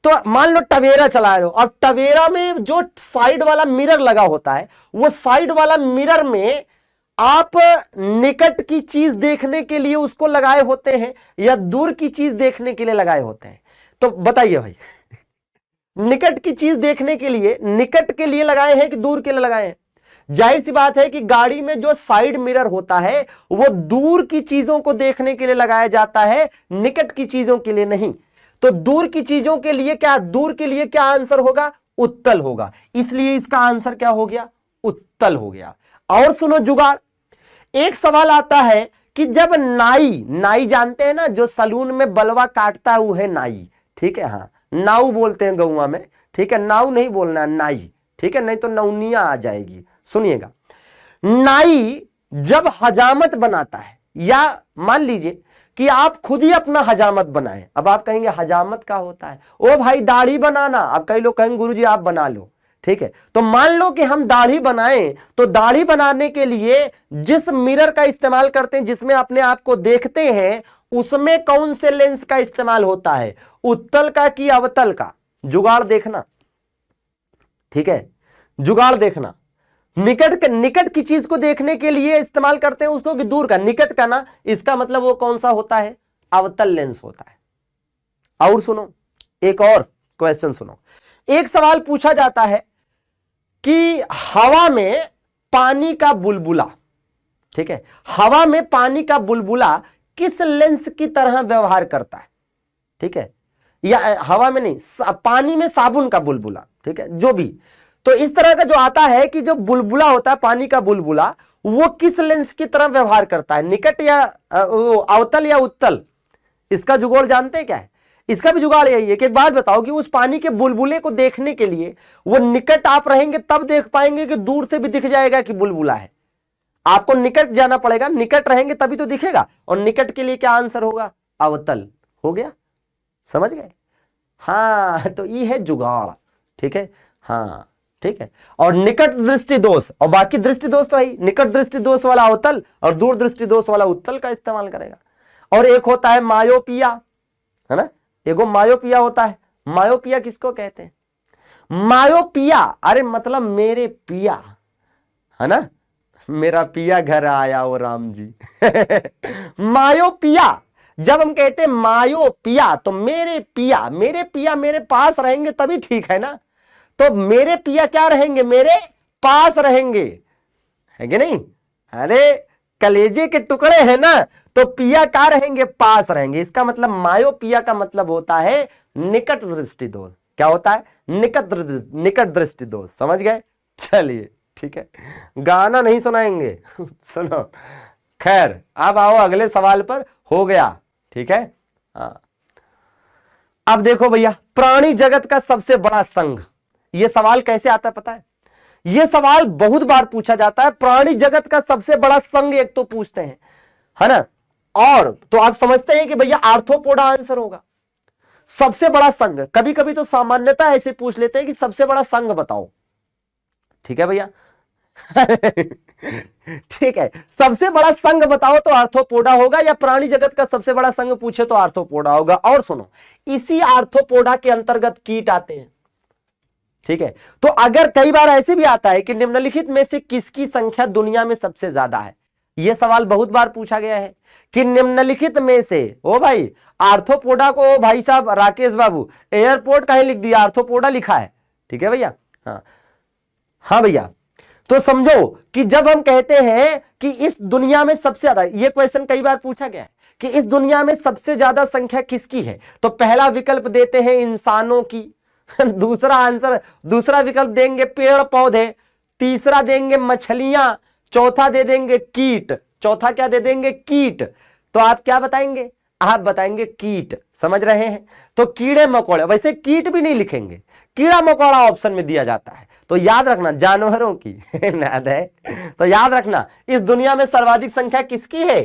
तो मान लो टवेरा चला रहे हो, अब टवेरा में जो साइड वाला मिरर लगा होता है, वो साइड वाला मिरर में आप निकट की चीज देखने के लिए उसको लगाए होते हैं या दूर की चीज देखने के लिए लगाए होते हैं? तो बताइए भाई, निकट की चीज देखने के लिए, निकट के लिए लगाए हैं कि दूर के लिए लगाए हैं? जाहिर सी बात है कि गाड़ी में जो साइड मिरर होता है वो दूर की चीजों को देखने के लिए लगाया जाता है, निकट की चीजों के लिए नहीं। तो दूर की चीजों के लिए क्या, दूर के लिए क्या आंसर होगा? उत्तल होगा। इसलिए इसका आंसर क्या हो गया? उत्तल हो गया। और सुनो जुगाड़, एक सवाल आता है कि जब नाई जानते हैं ना, जो सलून में बलवा काटता है वो है नाई। ठीक है, हाँ नाऊ बोलते हैं गौवा में। ठीक है, नाऊ नहीं बोलना, नाई। ठीक है, नहीं तो नौनिया आ जाएगी। सुनिएगा, नाई जब हजामत बनाता है, या मान लीजिए कि आप खुद ही अपना हजामत बनाएं। अब आप कहेंगे हजामत क्या होता है? ओ भाई दाढ़ी बनाना। अब कई लोग कहेंगे गुरुजी आप बना लो। ठीक है, तो मान लो कि हम दाढ़ी बनाएं, तो दाढ़ी बनाने के लिए जिस मिरर का इस्तेमाल करते हैं, जिसमें अपने आप को देखते हैं, उसमें कौन से लेंस का इस्तेमाल होता है? उत्तल का कि अवतल का? जुगाड़ देखना। ठीक है, जुगाड़ देखना। निकट की चीज को देखने के लिए इस्तेमाल करते हैं उसको कि दूर का? निकट का ना, इसका मतलब वो कौन सा होता है? अवतल लेंस होता है। और सुनो, एक और क्वेश्चन सुनो। एक सवाल पूछा जाता है कि हवा में पानी का बुलबुला, ठीक है, हवा में पानी का बुलबुला किस लेंस की तरह व्यवहार करता है? ठीक है, या हवा में नहीं, पानी में साबुन का बुलबुला। ठीक है, जो भी, तो इस तरह का जो आता है कि जो बुलबुला होता है, पानी का बुलबुला, वो किस लेंस की तरह व्यवहार करता है? निकट या अवतल या उत्तल? इसका जुगाड़ जानते हैं क्या है? इसका भी जुगाड़ यही है कि एक बात बताओ कि उस पानी के बुलबुले को देखने के लिए वो निकट आप रहेंगे तब देख पाएंगे कि दूर से भी दिख जाएगा कि बुलबुला है? आपको निकट जाना पड़ेगा, निकट रहेंगे तभी तो दिखेगा। और निकट के लिए क्या आंसर होगा? अवतल। हो गया, समझ गए? हाँ, तो ये है जुगाड़। ठीक है, हाँ ठीक है। और निकट दृष्टि दोष, और बाकी दृष्टि दोष तो है, निकट दृष्टि दोष वाला अवतल और दूर दृष्टि दोष वाला उत्तल का इस्तेमाल करेगा। और एक होता है मायोपिया, है ना, एगो मायोपिया होता है। मायोपिया किसको कहते हैं? मायोपिया, अरे मतलब मेरे पिया, है ना, मेरा पिया घर आया ओ राम जी। मायोपिया, जब हम कहते हैं मायोपिया तो मेरे पिया मेरे पास रहेंगे तभी ठीक है ना। तो मेरे पिया क्या रहेंगे? मेरे पास रहेंगे, है कि नहीं? अरे कलेजे के टुकड़े हैं ना, तो पिया क्या रहेंगे? पास रहेंगे। इसका मतलब मायोपिया का मतलब होता है निकट दृष्टि दोष। क्या होता है? निकट दृष्टि दोष। समझ गए? चलिए ठीक है, गाना नहीं सुनाएंगे। सुनो, खैर अब आओ अगले सवाल पर। हो गया, ठीक है। हाँ, अब देखो भैया, प्राणी जगत का सबसे बड़ा संघ, यह सवाल कैसे आता है पता है? यह सवाल बहुत बार पूछा जाता है। प्राणी जगत का सबसे बड़ा संघ एक तो पूछते हैं, है ना, और तो आप समझते हैं कि भैया आर्थ्रोपोडा आंसर होगा। सबसे बड़ा संघ, कभी कभी तो सामान्यता ऐसे पूछ लेते हैं कि सबसे बड़ा संघ बताओ, ठीक है भैया ठीक है, सबसे बड़ा संघ बताओ तो आर्थ्रोपोडा होगा, या प्राणी जगत का सबसे बड़ा संघ पूछे तो आर्थ्रोपोडा होगा। और सुनो, इसी आर्थ्रोपोडा के अंतर्गत कीट आते हैं, ठीक है। तो अगर कई बार ऐसे भी आता है कि निम्नलिखित में से किसकी संख्या दुनिया में सबसे ज्यादा है, यह सवाल बहुत बार पूछा गया है कि निम्नलिखित में से, ओ भाई आर्थ्रोपोडा को, भाई साहब राकेश बाबू एयरपोर्ट कहीं लिख दिया, आर्थ्रोपोडा लिखा है, ठीक है भैया। हाँ हाँ भैया, तो समझो कि जब हम कहते हैं कि इस दुनिया में सबसे ज्यादा, यह क्वेश्चन कई बार पूछा गया है कि इस दुनिया में सबसे ज्यादा संख्या किसकी है, तो पहला विकल्प देते हैं इंसानों की दूसरा आंसर, दूसरा विकल्प देंगे पेड़ पौधे, तीसरा देंगे मछलियां, चौथा दे देंगे कीट। चौथा क्या दे देंगे? कीट। तो आप क्या बताएंगे? आप बताएंगे कीट। समझ रहे हैं? तो कीड़े मकोड़े, वैसे कीट भी नहीं लिखेंगे, कीड़ा मकोड़ा ऑप्शन में दिया जाता है। तो याद रखना जानवरों की याद है, तो याद रखना इस दुनिया में सर्वाधिक संख्या किसकी है?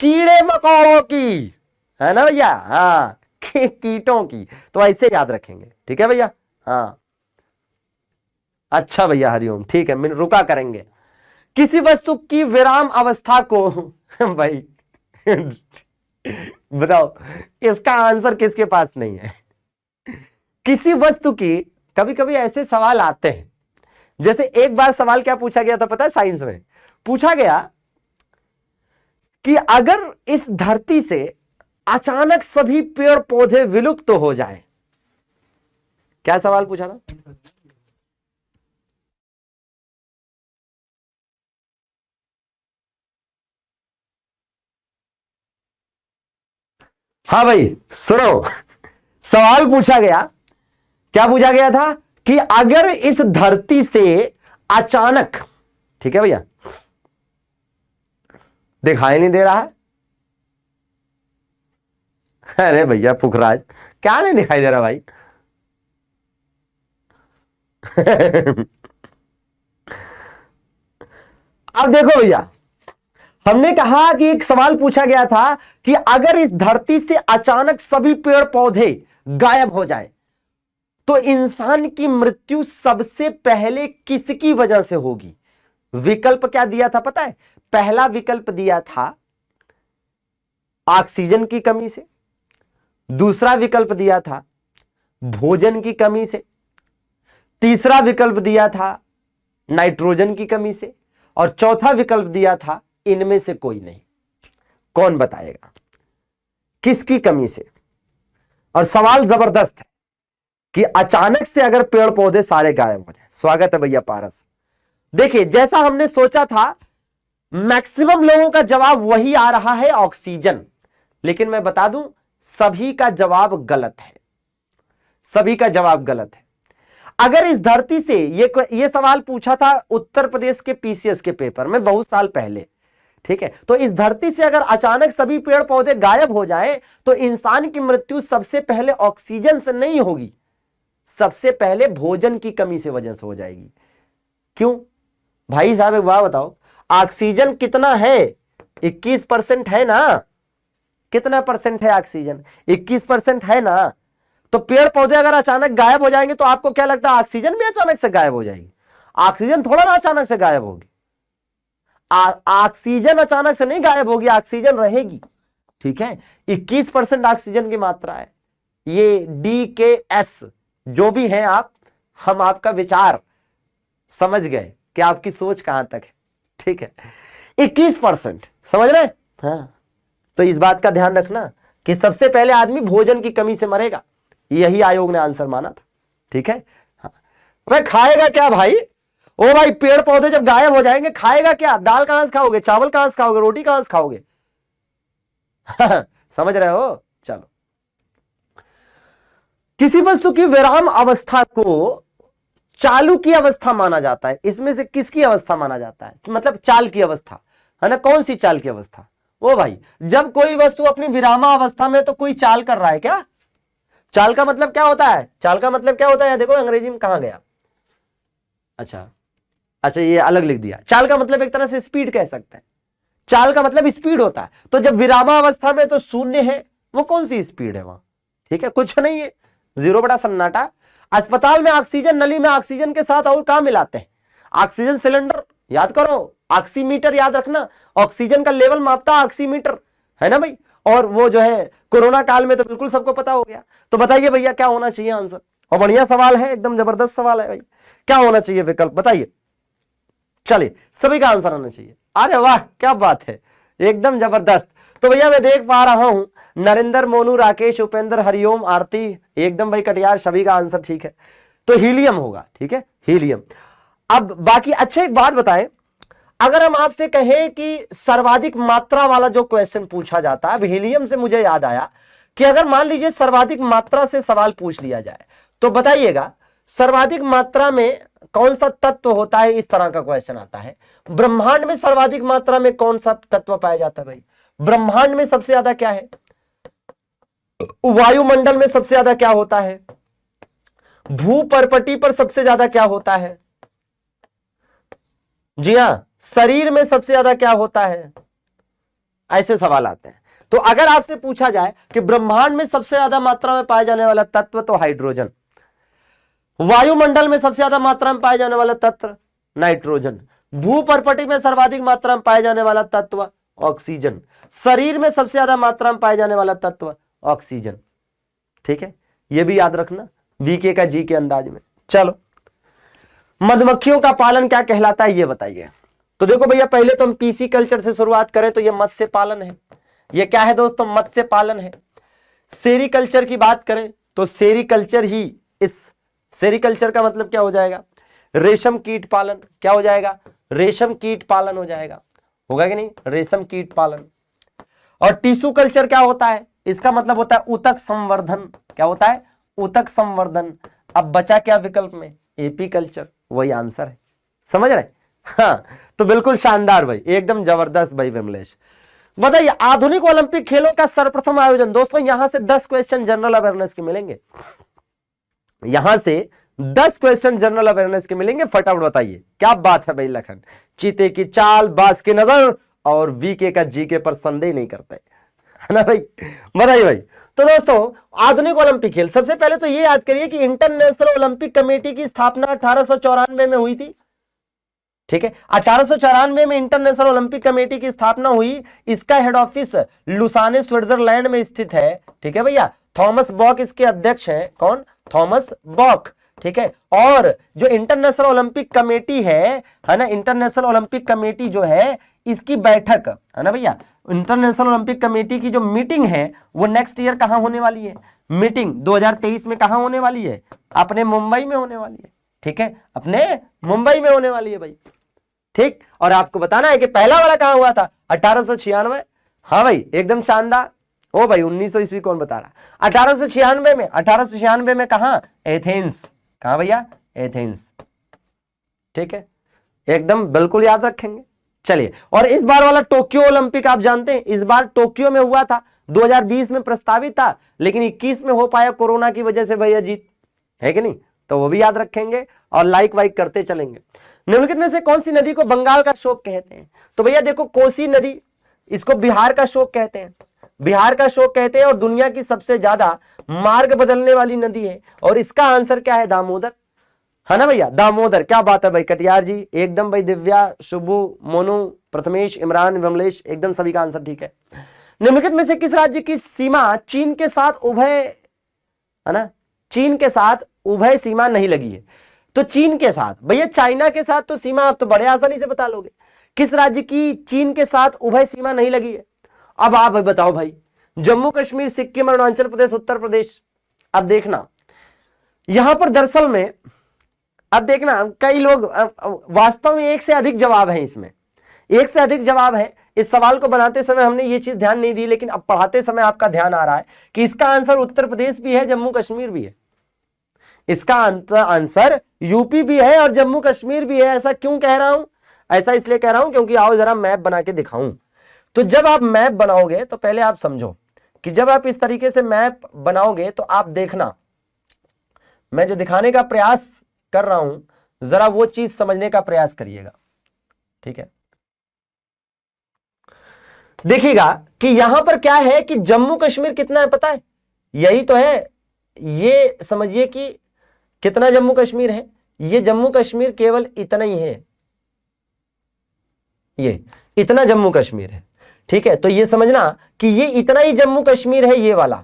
कीड़े मकोड़ों की, है ना भैया? हाँ, कीटों की। तो ऐसे याद रखेंगे, ठीक है भैया? हाँ अच्छा भैया, हरिओम, ठीक है, रुका करेंगे। किसी वस्तु की विराम अवस्था को भाई बताओ इसका आंसर किसके पास नहीं है? किसी वस्तु की, कभी कभी ऐसे सवाल आते हैं, जैसे एक बार सवाल क्या पूछा गया था पता है? साइंस में पूछा गया कि अगर इस धरती से अचानक सभी पेड़ पौधे विलुप्त तो हो जाएं, क्या सवाल पूछा था? हाँ भाई सुनो, सवाल पूछा गया, क्या पूछा गया था कि अगर इस धरती से अचानक, ठीक है भैया, दिखाई नहीं दे रहा है? अरे भैया पुखराज, क्या नहीं दिखाई दे रहा भाई? अब देखो भैया, हमने कहा कि एक सवाल पूछा गया था कि अगर इस धरती से अचानक सभी पेड़ पौधे गायब हो जाए तो इंसान की मृत्यु सबसे पहले किसकी वजह से होगी? विकल्प क्या दिया था पता है? पहला विकल्प दिया था ऑक्सीजन की कमी से, दूसरा विकल्प दिया था भोजन की कमी से, तीसरा विकल्प दिया था नाइट्रोजन की कमी से, और चौथा विकल्प दिया था इनमें से कोई नहीं। कौन बताएगा किसकी कमी से? और सवाल जबरदस्त है कि अचानक से अगर पेड़ पौधे सारे गायब हो जाए। स्वागत है भैया पारस। देखिए जैसा हमने सोचा था, मैक्सिमम लोगों का जवाब वही आ रहा है, ऑक्सीजन। लेकिन मैं बता दूं सभी का जवाब गलत है, सभी का जवाब गलत है। अगर इस धरती से, ये सवाल पूछा था उत्तर प्रदेश के पीसीएस के पेपर में बहुत साल पहले, ठीक है। तो इस धरती से अगर अचानक सभी पेड़ पौधे गायब हो जाए तो इंसान की मृत्यु सबसे पहले ऑक्सीजन से नहीं होगी, सबसे पहले भोजन की कमी से वजह से हो जाएगी। क्यों भाई साहब एक बात बताओ, ऑक्सीजन कितना है? 21% है ना? कितना परसेंट है ऑक्सीजन? 21% है ना? तो पेड़ पौधे अगर अचानक गायब हो जाएंगे तो आपको क्या लगता है ऑक्सीजन भी अचानक से गायब हो जाएगी? ऑक्सीजन थोड़ा ना अचानक से गायब होगी, ऑक्सीजन अचानक से नहीं गायब होगी, ऑक्सीजन रहेगी, ठीक है। 21% ऑक्सीजन की मात्रा है। ये DKS जो भी है आप, हम आपका विचार समझ गए कि आपकी सोच कहां तक है, ठीक है। 21% समझ रहे? हाँ, तो इस बात का ध्यान रखना कि सबसे पहले आदमी भोजन की कमी से मरेगा, यही आयोग ने आंसर माना था, ठीक है। हाँ। भाई खाएगा क्या भाई? ओ भाई पेड़ पौधे जब गायब हो जाएंगे खाएगा क्या? दाल कहां से खाओगे? चावल कहां से खाओगे? रोटी कहां से खाओगे? समझ रहे हो? चलो, किसी वस्तु की विराम अवस्था को चालू की अवस्था माना जाता है। इसमें से किसकी अवस्था माना जाता है? मतलब चाल की अवस्था, है ना? कौन सी चाल की अवस्था? ओ भाई जब कोई वस्तु अपनी विरामा अवस्था में, तो कोई चाल कर रहा है क्या? चाल का मतलब क्या होता है? चाल का मतलब क्या होता है? देखो अंग्रेजी में कहां गया। अच्छा अच्छा ये अलग लिख दिया। चाल का मतलब एक तरह से स्पीड कह सकते हैं, चाल का मतलब स्पीड होता है। तो जब विरामावस्था में तो शून्य है, वो कौन सी स्पीड है वहां, ठीक है, कुछ नहीं है, 0 बटा सन्नाटा। अस्पताल में ऑक्सीजन नली में ऑक्सीजन के साथ और कहां मिलाते हैं, ऑक्सीजन सिलेंडर, याद करो, ऑक्सीमीटर याद रखना, ऑक्सीजन का लेवल मापता ऑक्सीमीटर, है ना भाई। और वो जो है कोरोना काल में तो बिल्कुल सबको पता हो गया। तो बताइए भैया क्या होना चाहिए आंसर, और बढ़िया सवाल है, एकदम जबरदस्त सवाल है भाई, क्या होना चाहिए विकल्प बताइए। चलिए सभी का आंसर आना चाहिए। अरे वाह क्या बात है, एकदम जबरदस्त। तो भैया मैं देख पा रहा हूं नरेंद्र, मोनू, राकेश, उपेंद्र, हरिओम, आरती, एकदम भाई कटियार, सभी का आंसर ठीक है। तो हीलियम होगा, ठीक है, हीलियम। अब बाकी अच्छा एक बात बताएं, अगर हम आपसे कहें कि सर्वाधिक मात्रा वाला जो क्वेश्चन पूछा जाता है, अब हीलियम से मुझे याद आया कि अगर मान लीजिए सर्वाधिक मात्रा से सवाल पूछ लिया जाए तो बताइएगा सर्वाधिक मात्रा में कौन सा तत्व होता है, इस तरह का क्वेश्चन आता है। ब्रह्मांड में सर्वाधिक मात्रा में कौन सा तत्व पाया जाता है भाई, ब्रह्मांड में सबसे ज्यादा क्या है, वायुमंडल में सबसे ज्यादा क्या होता है, भूपर्पटी पर सबसे ज्यादा क्या होता है, जी हां, शरीर में सबसे ज्यादा क्या होता है, ऐसे सवाल आते हैं। तो अगर आपसे पूछा जाए कि ब्रह्मांड में सबसे ज्यादा मात्रा में पाया जाने वाला तत्व तो हाइड्रोजन, वायुमंडल में सबसे ज्यादा मात्रा में पाया जाने वाला तत्व नाइट्रोजन, भूपर्पटी में सर्वाधिक मात्रा में पाया जाने वाला तत्व ऑक्सीजन, शरीर में सबसे ज्यादा मात्रा में पाया जाने वाला तत्व ऑक्सीजन, ठीक है, यह भी याद रखना वीके का जी के अंदाज में। चलो मधुमक्खियों का पालन क्या कहलाता है ये बताइए। तो देखो भैया पहले तो हम पीसी कल्चर से शुरुआत करें तो ये मत्स्य पालन है, ये क्या है दोस्तों, मत्स्य पालन है। सेरीकल्चर की बात करें तो सेरीकल्चर ही, इस सेरीकल्चर का मतलब क्या हो जाएगा, रेशम कीट पालन, क्या हो जाएगा, रेशम कीट पालन हो जाएगा, होगा कि नहीं, रेशम कीट पालन। और टिश्यू कल्चर क्या होता है, इसका मतलब होता है ऊतक संवर्धन, क्या होता है, ऊतक संवर्धन। अब बचा क्या विकल्प में, एपी कल्चर, वही आंसर है, समझ रहे। हाँ तो बिल्कुल शानदार भाई, एकदम जबरदस्त भाई विमलेश। बताइए आधुनिक ओलंपिक खेलों का सर्वप्रथम आयोजन, दोस्तों यहां से 10 क्वेश्चन जनरल अवेयरनेस के मिलेंगे, यहां से 10 क्वेश्चन जनरल अवेयरनेस के मिलेंगे, फटाफट बताइए। क्या बात है भाई लखन, चीते की चाल, बाज की नजर और वीके का जीके पर संदेह नहीं करते, है ना भाई, बताइए भाई। तो दोस्तों आधुनिक ओलंपिक खेल, सबसे पहले तो ये याद करिए कि इंटरनेशनल ओलंपिक कमेटी की स्थापना 1894 में हुई थी, ठीक है, 1894 में इंटरनेशनल ओलंपिक कमेटी की स्थापना हुई। इसका हेड ऑफिस लुसाने स्विट्जरलैंड में स्थित है, ठीक है भैया। थॉमस बॉक इसके अध्यक्ष हैं, कौन, थॉमस बॉक, ठीक है। और जो इंटरनेशनल ओलंपिक कमेटी है ना, इंटरनेशनल ओलंपिक कमेटी जो है इसकी बैठक है ना भैया, इंटरनेशनल ओलंपिक कमेटी की जो मीटिंग है वो नेक्स्ट ईयर कहां होने वाली है, मीटिंग 2023 में कहां होने वाली है, अपने मुंबई में होने वाली है, ठीक है, अपने मुंबई में होने वाली है भाई, ठीक। और आपको बताना है कि पहला वाला कहां हुआ था, 1896, हाँ भाई एकदम शानदार। ओ भाई 1900 ईस्वी कौन बता रहा, 1896 में, 1896 में कहां, एथेंस, कहां भैया, एथेंस, ठीक है, एकदम बिल्कुल याद रखेंगे। चलिए और इस बार वाला टोक्यो ओलंपिक आप जानते हैं, इस बार टोक्यो में हुआ था, 2020 में प्रस्तावित था लेकिन 21 में हो पाया कोरोना की वजह से भैया जीत, है कि नहीं, तो वो भी याद रखेंगे और लाइक वाइक करते चलेंगे। निम्नलिखित में से कौन सी नदी को बंगाल का शोक कहते हैं, तो भैया देखो कोसी नदी, इसको बिहार का शोक कहते हैं, बिहार का शोक कहते हैं, और दुनिया की सबसे ज्यादा मार्ग बदलने वाली नदी है, और इसका आंसर क्या है, दामोदर, है ना भैया, दामोदर। क्या बात है भाई कटियार जी, एकदम भाई, दिव्या, शुभू, मोनू, प्रथमेश, इमरान, विमलेश, एकदम सभी का आंसर ठीक है। निम्नलिखित में से किस राज्य की सीमा चीन के साथ उभय, है ना, चीन के साथ उभय सीमा नहीं लगी है, तो चीन के साथ, भैया चाइना के साथ तो सीमा आप तो बड़े आसानी से बता लोगे, किस राज्य की चीन के साथ उभय सीमा नहीं लगी है। अब आप बताओ भाई, जम्मू कश्मीर, सिक्किम, अरुणाचल प्रदेश, उत्तर प्रदेश। अब देखना यहां पर दरअसल में, अब देखना कई लोग, वास्तव में एक से अधिक जवाब है इसमें, एक से अधिक जवाब है। इस सवाल को बनाते समय हमने ये चीज ध्यान नहीं दी, लेकिन अब पढ़ाते समय आपका ध्यान आ रहा है कि इसका आंसर उत्तर प्रदेश भी है, जम्मू कश्मीर भी है, इसका आंसर यूपी भी है और जम्मू कश्मीर भी है। ऐसा क्यों कह रहा हूं, ऐसा इसलिए कह रहा हूं क्योंकि आओ जरा मैप बना के दिखाऊं। तो जब आप मैप बनाओगे तो पहले आप समझो कि जब आप इस तरीके से मैप बनाओगे तो आप देखना, मैं जो दिखाने का प्रयास कर रहा हूं जरा वो चीज समझने का प्रयास करिएगा, ठीक है। देखिएगा कि यहां पर क्या है कि जम्मू कश्मीर कितना है पता है, यही तो है, ये समझिए कि कितना जम्मू कश्मीर है, ये जम्मू कश्मीर केवल इतना ही है, ये इतना जम्मू कश्मीर है, ठीक है। तो ये समझना कि ये इतना ही जम्मू कश्मीर है ये वाला,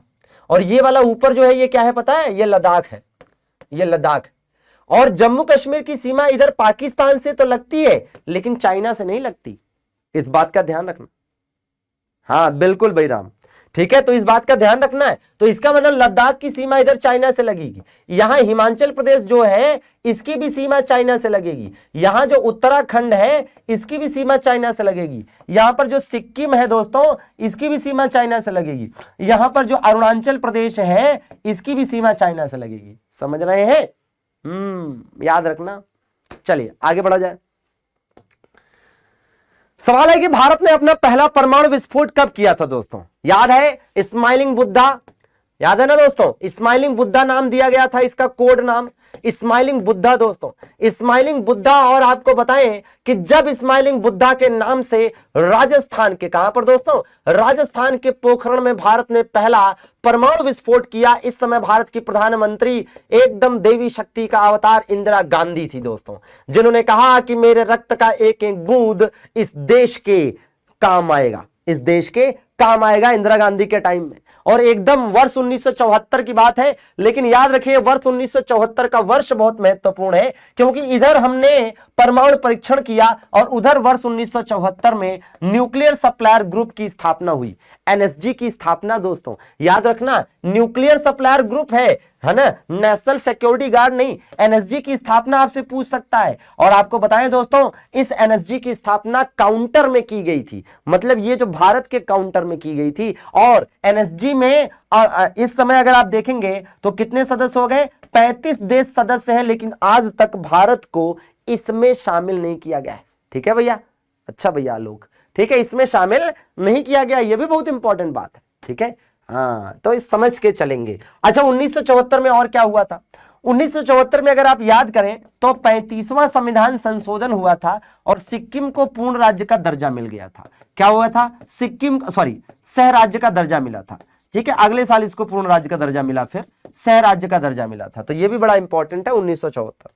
और ये वाला ऊपर जो है ये क्या है पता है, ये लद्दाख है, ये लद्दाख। और जम्मू कश्मीर की सीमा इधर पाकिस्तान से तो लगती है लेकिन चाइना से नहीं लगती, इस बात का ध्यान रखना। हाँ बिल्कुल भाई राम, ठीक है, तो इस बात का ध्यान रखना है। तो इसका मतलब लद्दाख की सीमा इधर चाइना से लगेगी, यहां हिमाचल प्रदेश जो है इसकी भी सीमा चाइना से लगेगी, यहां जो उत्तराखंड है इसकी भी सीमा चाइना से लगेगी, यहां पर जो सिक्किम है दोस्तों इसकी भी सीमा चाइना से लगेगी, यहां पर जो अरुणाचल प्रदेश है इसकी भी सीमा चाइना से लगेगी। समझ रहे हैं? याद रखना। चलिए आगे बढ़ा जाए। सवाल है कि भारत ने अपना पहला परमाणु विस्फोट कब किया था दोस्तों? याद है? स्माइलिंग बुद्धा, याद है ना दोस्तों? स्माइलिंग बुद्धा नाम दिया गया था, इसका कोड नाम स्माइलिंग बुद्धा दोस्तों, स्माइलिंग बुद्धा। और आपको बताएं कि जब स्माइलिंग बुद्धा के नाम से राजस्थान के, कहां पर दोस्तों? राजस्थान के पोखरण में भारत ने पहला परमाणु विस्फोट किया। इस समय भारत की प्रधानमंत्री एकदम देवी शक्ति का अवतार इंदिरा गांधी थी दोस्तों, जिन्होंने कहा कि मेरे रक्त का एक एक बूंद इस देश के काम आएगा, इस देश के काम आएगा, इंदिरा गांधी के टाइम में। और एकदम वर्ष 1974 की बात है, लेकिन याद रखिए वर्ष 1974 का वर्ष बहुत महत्वपूर्ण है, क्योंकि इधर हमने परमाणु परीक्षण किया और उधर वर्ष 1974 में न्यूक्लियर सप्लायर ग्रुप की स्थापना हुई, एनएसजी की स्थापना दोस्तों। याद रखना न्यूक्लियर सप्लायर ग्रुप है ना, नेशनल सिक्योरिटी गार्ड नहीं। एनएसजी की स्थापना आपसे पूछ सकता है। और आपको बताएं दोस्तों, इस एनएसजी की स्थापना काउंटर में की गई थी, मतलब ये जो भारत के काउंटर में की गई थी। और एनएसजी में इस समय अगर आप देखेंगे तो कितने सदस्य हो गए? 35 देश सदस्य हैं, लेकिन आज तक भारत को इसमें शामिल नहीं किया गया है। ठीक है भैया? अच्छा भैया लोग, ठीक है, इसमें शामिल नहीं किया गया, यह भी बहुत इंपॉर्टेंट बात है। ठीक है, हाँ, तो इस समझ के चलेंगे। अच्छा 1974 में और क्या हुआ था? 1974 में अगर आप याद करें तो 35वां संविधान संशोधन हुआ था और सिक्किम को पूर्ण राज्य का दर्जा मिल गया था। क्या हुआ था? सिक्किम सह राज्य का दर्जा मिला था। ठीक है, अगले साल इसको पूर्ण राज्य का दर्जा मिला, फिर सह राज्य का दर्जा मिला था। तो यह भी बड़ा इंपॉर्टेंट है। 1974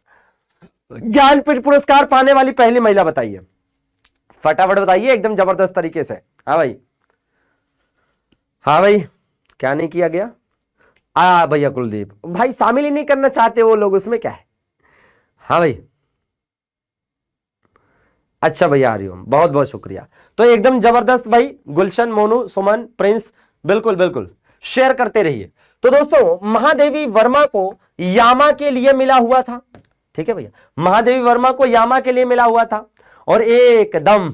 ज्ञानपीठ पुरस्कार पाने वाली पहली महिला बताइए, फटाफट बताइए एकदम जबरदस्त तरीके से। हाँ भाई, हाँ भाई, क्या नहीं किया गया? भैया कुलदीप भाई शामिल ही नहीं करना चाहते वो लोग, उसमें क्या है? हाँ भाई, अच्छा भैया हरिओम, बहुत बहुत शुक्रिया। तो एकदम जबरदस्त भाई, गुलशन, मोनू, सुमन, प्रिंस, बिल्कुल बिल्कुल शेयर करते रहिए। तो दोस्तों महादेवी वर्मा को यामा के लिए मिला हुआ था। ठीक है भैया, महादेवी वर्मा को यामा के लिए मिला हुआ था। और एकदम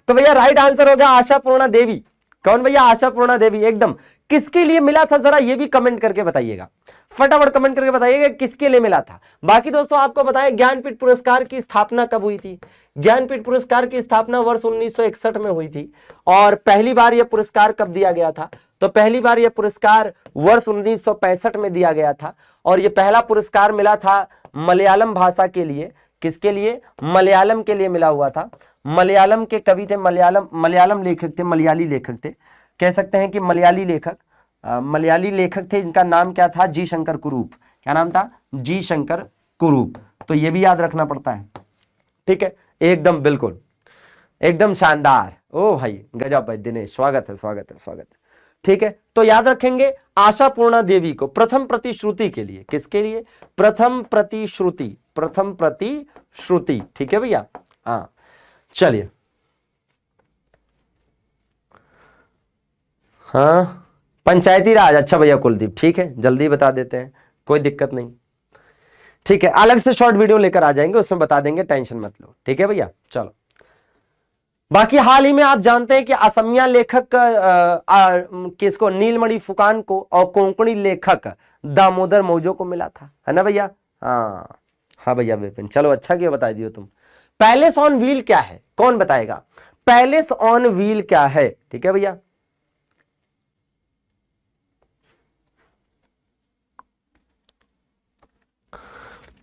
तो भैया राइट आंसर होगा आशापूर्णा देवी। कौन भैया? आशापूर्णा देवी। एकदम किसके लिए मिला था जरा ये भी कमेंट करके बताइएगा, फटाफट कमेंट करके बताइएगा किसके लिए मिला था। बाकी दोस्तों आपको बताएं ज्ञानपीठ पुरस्कार की स्थापना कब हुई थी? ज्ञानपीठ पुरस्कार की स्थापना वर्ष 1961 में हुई थी। और पहली बार यह पुरस्कार कब दिया गया था? तो पहली बार यह पुरस्कार वर्ष 1965 में दिया गया था। और यह पहला पुरस्कार मिला था मलयालम भाषा के लिए। किसके लिए? मलयालम के लिए मिला हुआ था। मलयालम के कवि थे, मलयालम लेखक थे, मलयाली लेखक थे, कह सकते हैं कि मलयाली लेखक थे। इनका नाम क्या था? जी शंकर कुरूप। क्या नाम था? जी शंकर कुरूप। तो ये भी याद रखना पड़ता है। ठीक है, एकदम बिल्कुल एकदम शानदार। ओ भाई गजब भाई दिनेश, स्वागत है स्वागत है स्वागत है। ठीक है, तो याद रखेंगे आशापूर्णा देवी को प्रथम प्रतिश्रुति के लिए। किसके लिए? प्रथम प्रतिश्रुति, प्रथम प्रतिश्रुति। ठीक है भैया, हाँ चलिए। हाँ पंचायती राज, अच्छा भैया कुलदीप, ठीक है जल्दी बता देते हैं, कोई दिक्कत नहीं। ठीक है, अलग से शॉर्ट वीडियो लेकर आ जाएंगे, उसमें बता देंगे, टेंशन मत लो। ठीक है भैया, चलो। बाकी हाल ही में आप जानते हैं कि असमिया लेखक किसको? नीलमणि फुकान को, और कोंकणी लेखक दामोदर मौजो को मिला था, है ना भैया? हाँ हाँ भैया विपिन, चलो अच्छा किया बता दियो तुम। पैलेस ऑन व्हील क्या है? कौन बताएगा? पैलेस ऑन व्हील क्या है? ठीक है भैया,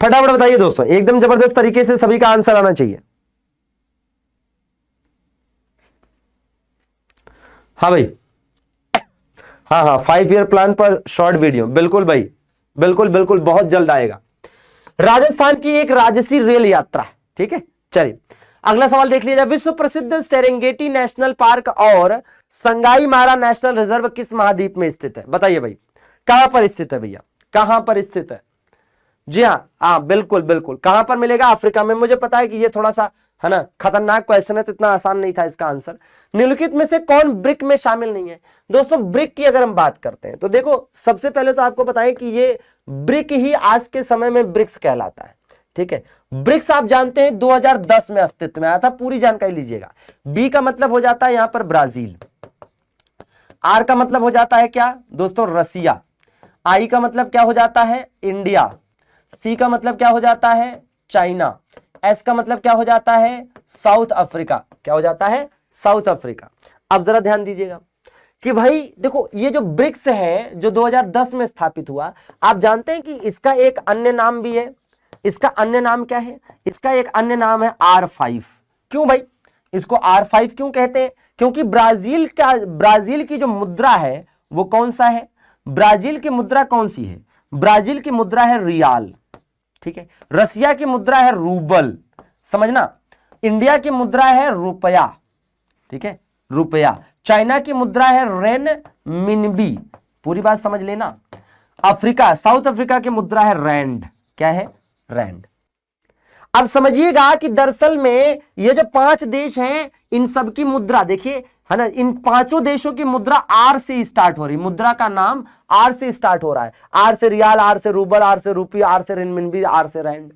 फटाफट बताइए दोस्तों, एकदम जबरदस्त तरीके से सभी का आंसर आना चाहिए। हाँ भाई, हाँ हाँ, 5 ईयर प्लान पर शॉर्ट वीडियो, बिल्कुल भाई, बिल्कुल बिल्कुल, बहुत जल्द आएगा। राजस्थान की एक राजसी रेल यात्रा, ठीक है। चलिए अगला सवाल देख लीजिए। विश्व प्रसिद्ध सेरेंगेटी नेशनल पार्क और संगाई मारा नेशनल रिजर्व किस महाद्वीप में स्थित है? बताइए भाई, कहां पर स्थित है भैया, कहां पर स्थित है? जी हाँ, बिल्कुल बिल्कुल, कहां पर मिलेगा? अफ्रीका में। मुझे पता है कि ये थोड़ा सा है ना खतरनाक क्वेश्चन है, तो इतना आसान नहीं था इसका आंसर। निम्नलिखित में से कौन ब्रिक में शामिल नहीं है? दोस्तों ब्रिक की अगर हम बात करते हैं तो देखो, सबसे पहले तो आपको बताएं कि ये ब्रिक ही आज के समय में ब्रिक्स कहलाता है, ठीक है। ब्रिक्स आप जानते हैं 2010 में अस्तित्व में आया था, पूरी जानकारी लीजिएगा। बी का मतलब हो जाता है यहां पर ब्राजील, आर का मतलब हो जाता है क्या दोस्तों? रसिया, आई का मतलब क्या हो जाता है? इंडिया, सी का मतलब क्या हो जाता है? चाइना, एस का मतलब क्या हो जाता है? South Africa. क्या हो जाता है? South Africa. अब जरा ध्यान दीजिएगा कि भाई देखो, ये जो ब्रिक्स है जो 2010 में स्थापित हुआ, आप जानते हैं कि इसका एक अन्य नाम भी है। इसका अन्य नाम क्या है? इसका एक अन्य नाम है R5। क्यों भाई इसको R5 क्यों कहते हैं? क्योंकि ब्राजील की जो मुद्रा है वो कौन सा है? ब्राजील की मुद्रा कौन सी है? ब्राजील की मुद्रा है रियाल, ठीक है। रसिया की मुद्रा है रूबल, समझना। इंडिया की मुद्रा है रुपया, ठीक है, रुपया। चाइना की मुद्रा है रेन मिनबी, पूरी बात समझ लेना। अफ्रीका, साउथ अफ्रीका की मुद्रा है रैंड। क्या है? रैंड। अब समझिएगा कि दरअसल में ये जो 5 देश हैं, इन सब की मुद्रा देखिए, है ना, इन 5 देशों की मुद्रा आर से स्टार्ट हो रही, मुद्रा का नाम आर से स्टार्ट हो रहा है। आर से रियाल, आर से रूबल, आर से रुपया, आर से रेनमिनबी, आर से रैंड।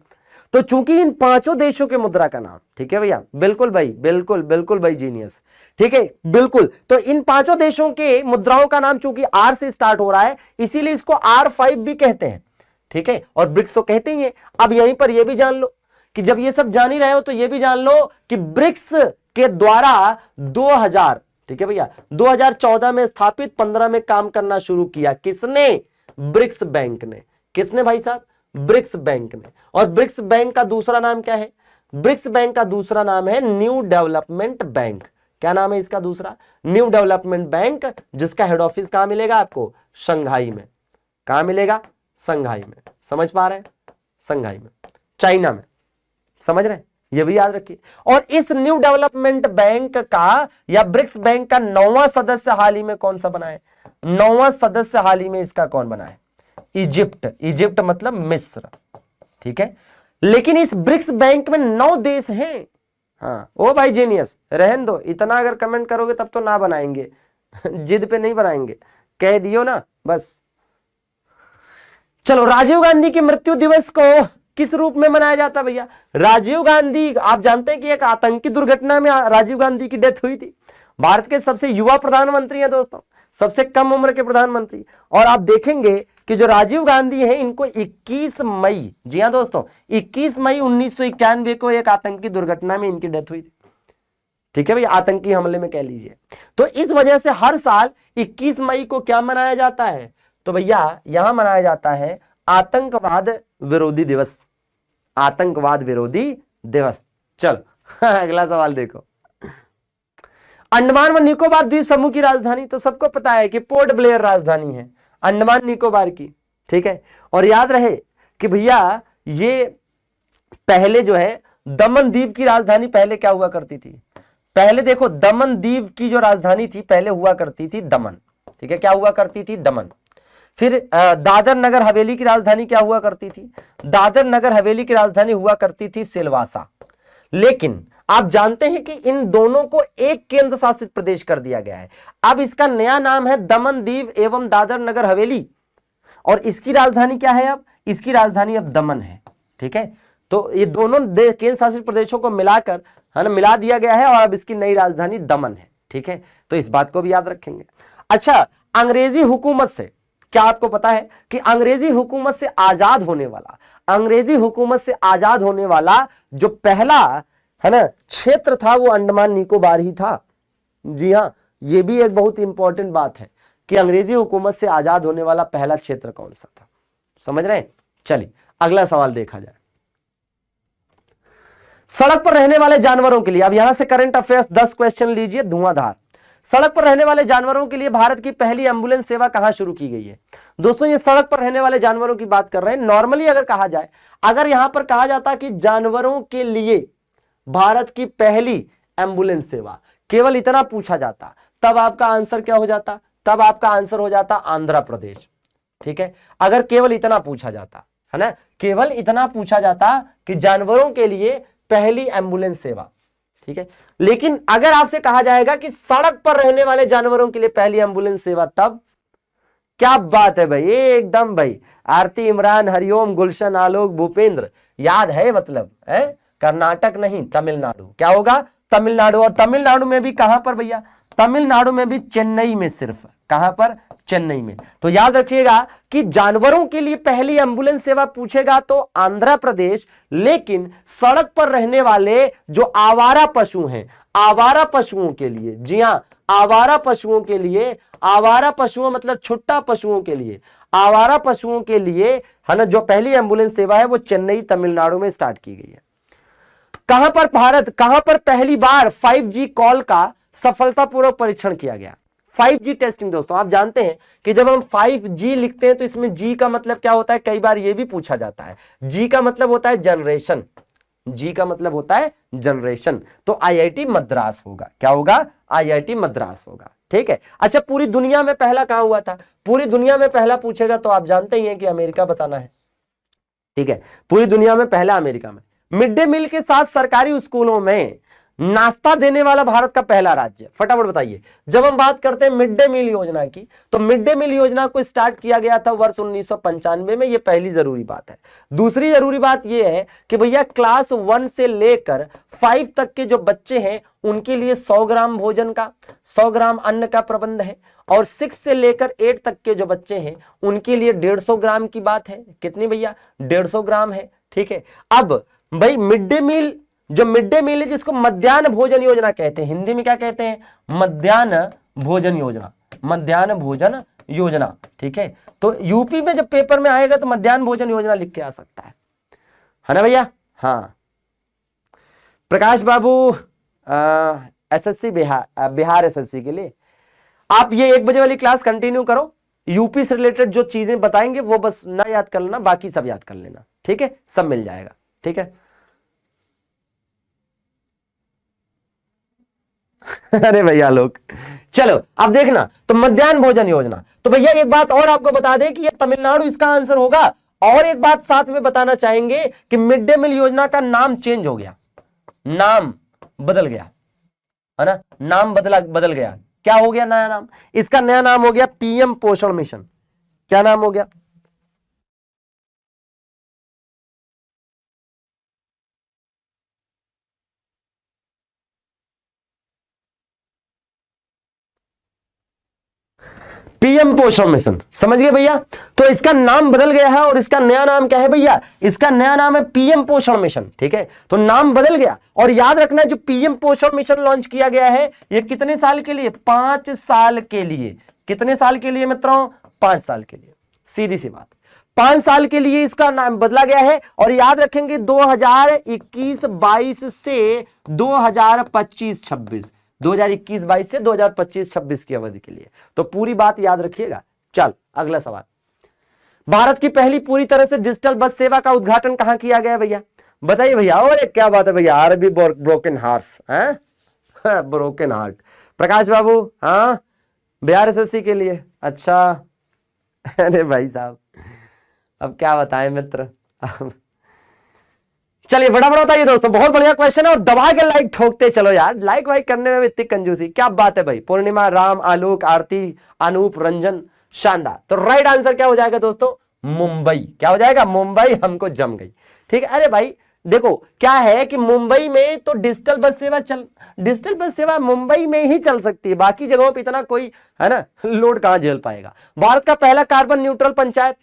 तो चूंकि इन 5 देशों के मुद्रा का नाम, ठीक है भैया, बिल्कुल भाई, बिल्कुल बिल्कुल भाई, जीनियस, ठीक है, बिल्कुल। तो इन 5 देशों के मुद्राओं का नाम चूंकि आर से स्टार्ट हो रहा है, इसीलिए इसको R5 भी कहते हैं, ठीक है। और ब्रिक्स तो कहते ही है। अब यहीं पर यह भी जान लो कि जब ये सब जान ही रहे हो तो ये भी जान लो कि ब्रिक्स के द्वारा 2000, ठीक है भैया, 2014 में स्थापित, 15 में काम करना शुरू किया। किसने? ब्रिक्स बैंक ने। किसने भाई साहब? ब्रिक्स बैंक ने। और ब्रिक्स बैंक का दूसरा नाम क्या है? ब्रिक्स बैंक का दूसरा नाम है न्यू डेवलपमेंट बैंक। क्या नाम है इसका दूसरा? न्यू डेवलपमेंट बैंक, जिसका हेड ऑफिस कहां मिलेगा आपको? शंघाई में। कहां मिलेगा? शंघाई में। समझ पा रहे हैं? शंघाई में, चाइना में। समझ रहे हैं? ये भी याद रखिए। और इस न्यू डेवलपमेंट बैंक का या ब्रिक्स बैंक का 9वां सदस्य हाल ही में कौन सा बना है? 9वां सदस्य हाल ही में इसका कौन बना है? इजिप्ट। इजिप्ट मतलब मिस्र, ठीक है। लेकिन इस ब्रिक्स बैंक में 9 देश हैं। हाँ ओ भाई जीनियस, रहन दो, इतना अगर कमेंट करोगे तब तो ना बनाएंगे जिद पे नहीं बनाएंगे, कह दियो ना बस। चलो, राजीव गांधी की मृत्यु दिवस को किस रूप में मनाया जाता है भैया? राजीव गांधी, आप जानते हैं कि एक आतंकी दुर्घटना में राजीव गांधी की डेथ हुई थी। भारत के सबसे युवा प्रधानमंत्री हैं दोस्तों, सबसे कम उम्र के प्रधानमंत्री। और आप देखेंगे कि जो राजीव गांधी हैं, इनको 21 मई, जी हां दोस्तों, 21 मई 1991 को एक आतंकी दुर्घटना में इनकी डेथ हुई थी, ठीक है भैया, आतंकी हमले में कह लीजिए। तो इस वजह से हर साल 21 मई को क्या मनाया जाता है? तो भैया यहां मनाया जाता है आतंकवाद विरोधी दिवस। आतंकवाद विरोधी दिवस। चलो अगला सवाल देखो। अंडमान व निकोबार द्वीप समूह की राजधानी, तो सबको पता है कि पोर्ट ब्लेयर राजधानी है अंडमान निकोबार की, ठीक है। और याद रहे कि भैया ये पहले जो है दमन द्वीप की राजधानी पहले क्या हुआ करती थी? पहले देखो, दमन द्वीप की जो राजधानी थी पहले हुआ करती थी दमन, ठीक है। क्या हुआ करती थी? दमन। फिर दादर नगर हवेली की राजधानी क्या हुआ करती थी? दादर नगर हवेली की राजधानी हुआ करती थी सिलवासा। लेकिन आप जानते हैं कि इन दोनों को एक केंद्र शासित प्रदेश कर दिया गया है। अब इसका नया नाम है दमन दीव एवं दादर नगर हवेली, और इसकी राजधानी क्या है? अब इसकी राजधानी अब दमन है, ठीक है। तो ये दोनों केंद्र शासित प्रदेशों को मिलाकर, है ना, मिला दिया गया है, और अब इसकी नई राजधानी दमन है, ठीक है। तो इस बात को भी याद रखेंगे। अच्छा, अंग्रेजी हुकूमत से, क्या आपको पता है कि अंग्रेजी हुकूमत से आजाद होने वाला, अंग्रेजी हुकूमत से आजाद होने वाला जो पहला, है ना, क्षेत्र था वो अंडमान निकोबार ही था। जी हाँ, ये भी एक बहुत इंपॉर्टेंट बात है कि अंग्रेजी हुकूमत से आजाद होने वाला पहला क्षेत्र कौन सा था। समझ रहे हैं? चलिए अगला सवाल देखा जाए। सड़क पर रहने वाले जानवरों के लिए, अब यहां से करंट अफेयर्स 10 क्वेश्चन लीजिए धुआंधार। सड़क पर रहने वाले जानवरों के लिए भारत की पहली एम्बुलेंस सेवा कहां शुरू की गई है? दोस्तों ये सड़क पर रहने वाले जानवरों की बात कर रहे हैं। नॉर्मली अगर कहा जाए, अगर यहां पर कहा जाता कि जानवरों के लिए भारत की पहली एम्बुलेंस सेवा, केवल इतना पूछा जाता, तब आपका आंसर क्या हो जाता? तब आपका आंसर हो जाता आंध्र प्रदेश। ठीक है, अगर केवल इतना पूछा जाता, है ना, केवल इतना पूछा जाता कि जानवरों के लिए पहली एम्बुलेंस सेवा। ठीक है, लेकिन अगर आपसे कहा जाएगा कि सड़क पर रहने वाले जानवरों के लिए पहली एम्बुलेंस सेवा, तब क्या बात है भाई, एकदम भाई। आरती, इमरान, हरिओम, गुलशन, आलोक, भूपेंद्र, याद है मतलब है? कर्नाटक नहीं, तमिलनाडु। क्या होगा? तमिलनाडु। और तमिलनाडु में भी कहां पर भैया? तमिलनाडु में भी चेन्नई में, सिर्फ कहां पर? चेन्नई में। तो याद रखिएगा कि जानवरों के लिए पहली एम्बुलेंस सेवा पूछेगा तो आंध्र प्रदेश, लेकिन सड़क पर रहने वाले जो आवारा पशु हैं, आवारा पशुओं के लिए, जी हां, आवारा पशुओं के लिए, आवारा पशुओं मतलब छुट्टा पशुओं के लिए, आवारा पशुओं के लिए, है ना, जो पहली एम्बुलेंस सेवा है वो चेन्नई तमिलनाडु में स्टार्ट की गई है। कहां पर कहां पर पहली बार 5G कॉल का सफलतापूर्वक परीक्षण किया गया? 5G टेस्टिंग दोस्तों, आप जानते हैं कि जब हम 5G लिखते हैं तो इसमें G का मतलब क्या होता है? कई बार यह भी पूछा जाता है। G का मतलब होता है जनरेशन, G का मतलब होता है जनरेशन। तो IIT मद्रास होगा। क्या होगा? IIT मद्रास होगा। ठीक है, अच्छा, पूरी दुनिया में पहला कहां हुआ था? पूरी दुनिया में पहला पूछेगा तो आप जानते ही हैं कि अमेरिका बताना है। ठीक है, पूरी दुनिया में पहला अमेरिका में। मिड डे मील के साथ सरकारी स्कूलों में नाश्ता देने वाला भारत का पहला राज्य, फटाफट बताइए। जब हम बात करते हैं मिड डे मील योजना की, तो मिड डे मील योजना को स्टार्ट किया गया था वर्ष 1995 में। यह पहली जरूरी बात है। दूसरी जरूरी बात यह है कि भैया क्लास 1 से लेकर 5 तक के जो बच्चे हैं उनके लिए 100 ग्राम भोजन का, 100 ग्राम अन्न का प्रबंध है। और 6 से लेकर 8 तक के जो बच्चे हैं उनके लिए 150 ग्राम की बात है। कितनी भैया? 150 ग्राम है। ठीक है, अब भाई मिड डे मील, जो मिड डे मील है जिसको मध्याह्न भोजन योजना कहते हैं, हिंदी में क्या कहते हैं? मध्याह्न भोजन योजना, मध्याह्न भोजन योजना। ठीक है, तो यूपी में जब पेपर में आएगा तो मध्याह्न भोजन योजना लिख के आ सकता है ना भैया? हाँ, प्रकाश बाबू SSC बिहार SSC के लिए आप ये 1 बजे वाली क्लास कंटिन्यू करो। यूपी से रिलेटेड जो चीजें बताएंगे वो बस ना याद कर लेना, बाकी सब याद कर लेना। ठीक है, सब मिल जाएगा। ठीक है अरे भैया लोग, चलो अब देखना, तो मध्याह्न भोजन योजना। तो भैया एक बात और आपको बता दें कि ये तमिलनाडु इसका आंसर होगा। और एक बात साथ में बताना चाहेंगे कि मिड डे मील योजना का नाम चेंज हो गया, नाम बदल गया, है ना, नाम बदल गया। क्या हो गया नया नाम? इसका नया नाम हो गया PM पोषण मिशन। क्या नाम हो गया? PM पोषण मिशन। समझ गए भैया? तो इसका नाम बदल गया है और इसका नया नाम क्या है भैया? इसका नया नाम है PM पोषण मिशन। ठीक है, तो नाम बदल गया। और याद रखना, जो PM पोषण मिशन लॉन्च किया गया है ये कितने साल के लिए? 5 साल के लिए। कितने साल के लिए मित्रों? 5 साल के लिए। सीधी सी बात, 5 साल के लिए इसका नाम बदला गया है। और याद रखेंगे 2021-22 से 2025-26, 2021-22 से 2025-26 की अवधि के लिए। तो पूरी बात याद रखिएगा। चल अगला सवाल, भारत की पहली पूरी तरह से डिजिटल बस सेवा का उद्घाटन कहां किया गया भैया? बताइए भैया। और क्या बात है भैया, आरबी ब्रोकन हार्ट्स हैं, ब्रोकन हार्ट। प्रकाश बाबू, हाँ, बिहार SSC के लिए। अच्छा अरे भाई साहब, अब क्या बताएं मित्र। चलिए फटाफट बताइए दोस्तों, बहुत बढ़िया क्वेश्चन है और दबा के लाइक ठोकते चलो यार। लाइक वाइक करने में इतनी कंजूसी, क्या बात है भाई। पूर्णिमा, राम, आलोक, आरती, अनूप, रंजन, शानदार। तो राइट आंसर क्या हो जाएगा दोस्तों? मुंबई। क्या हो जाएगा? मुंबई हमको जम गई। ठीक है, अरे भाई देखो क्या है कि मुंबई में तो डिजिटल बस सेवा मुंबई में ही चल सकती है, बाकी जगहों पर इतना कोई, है ना, लोड कहां झेल पाएगा। भारत का पहला कार्बन न्यूट्रल पंचायत,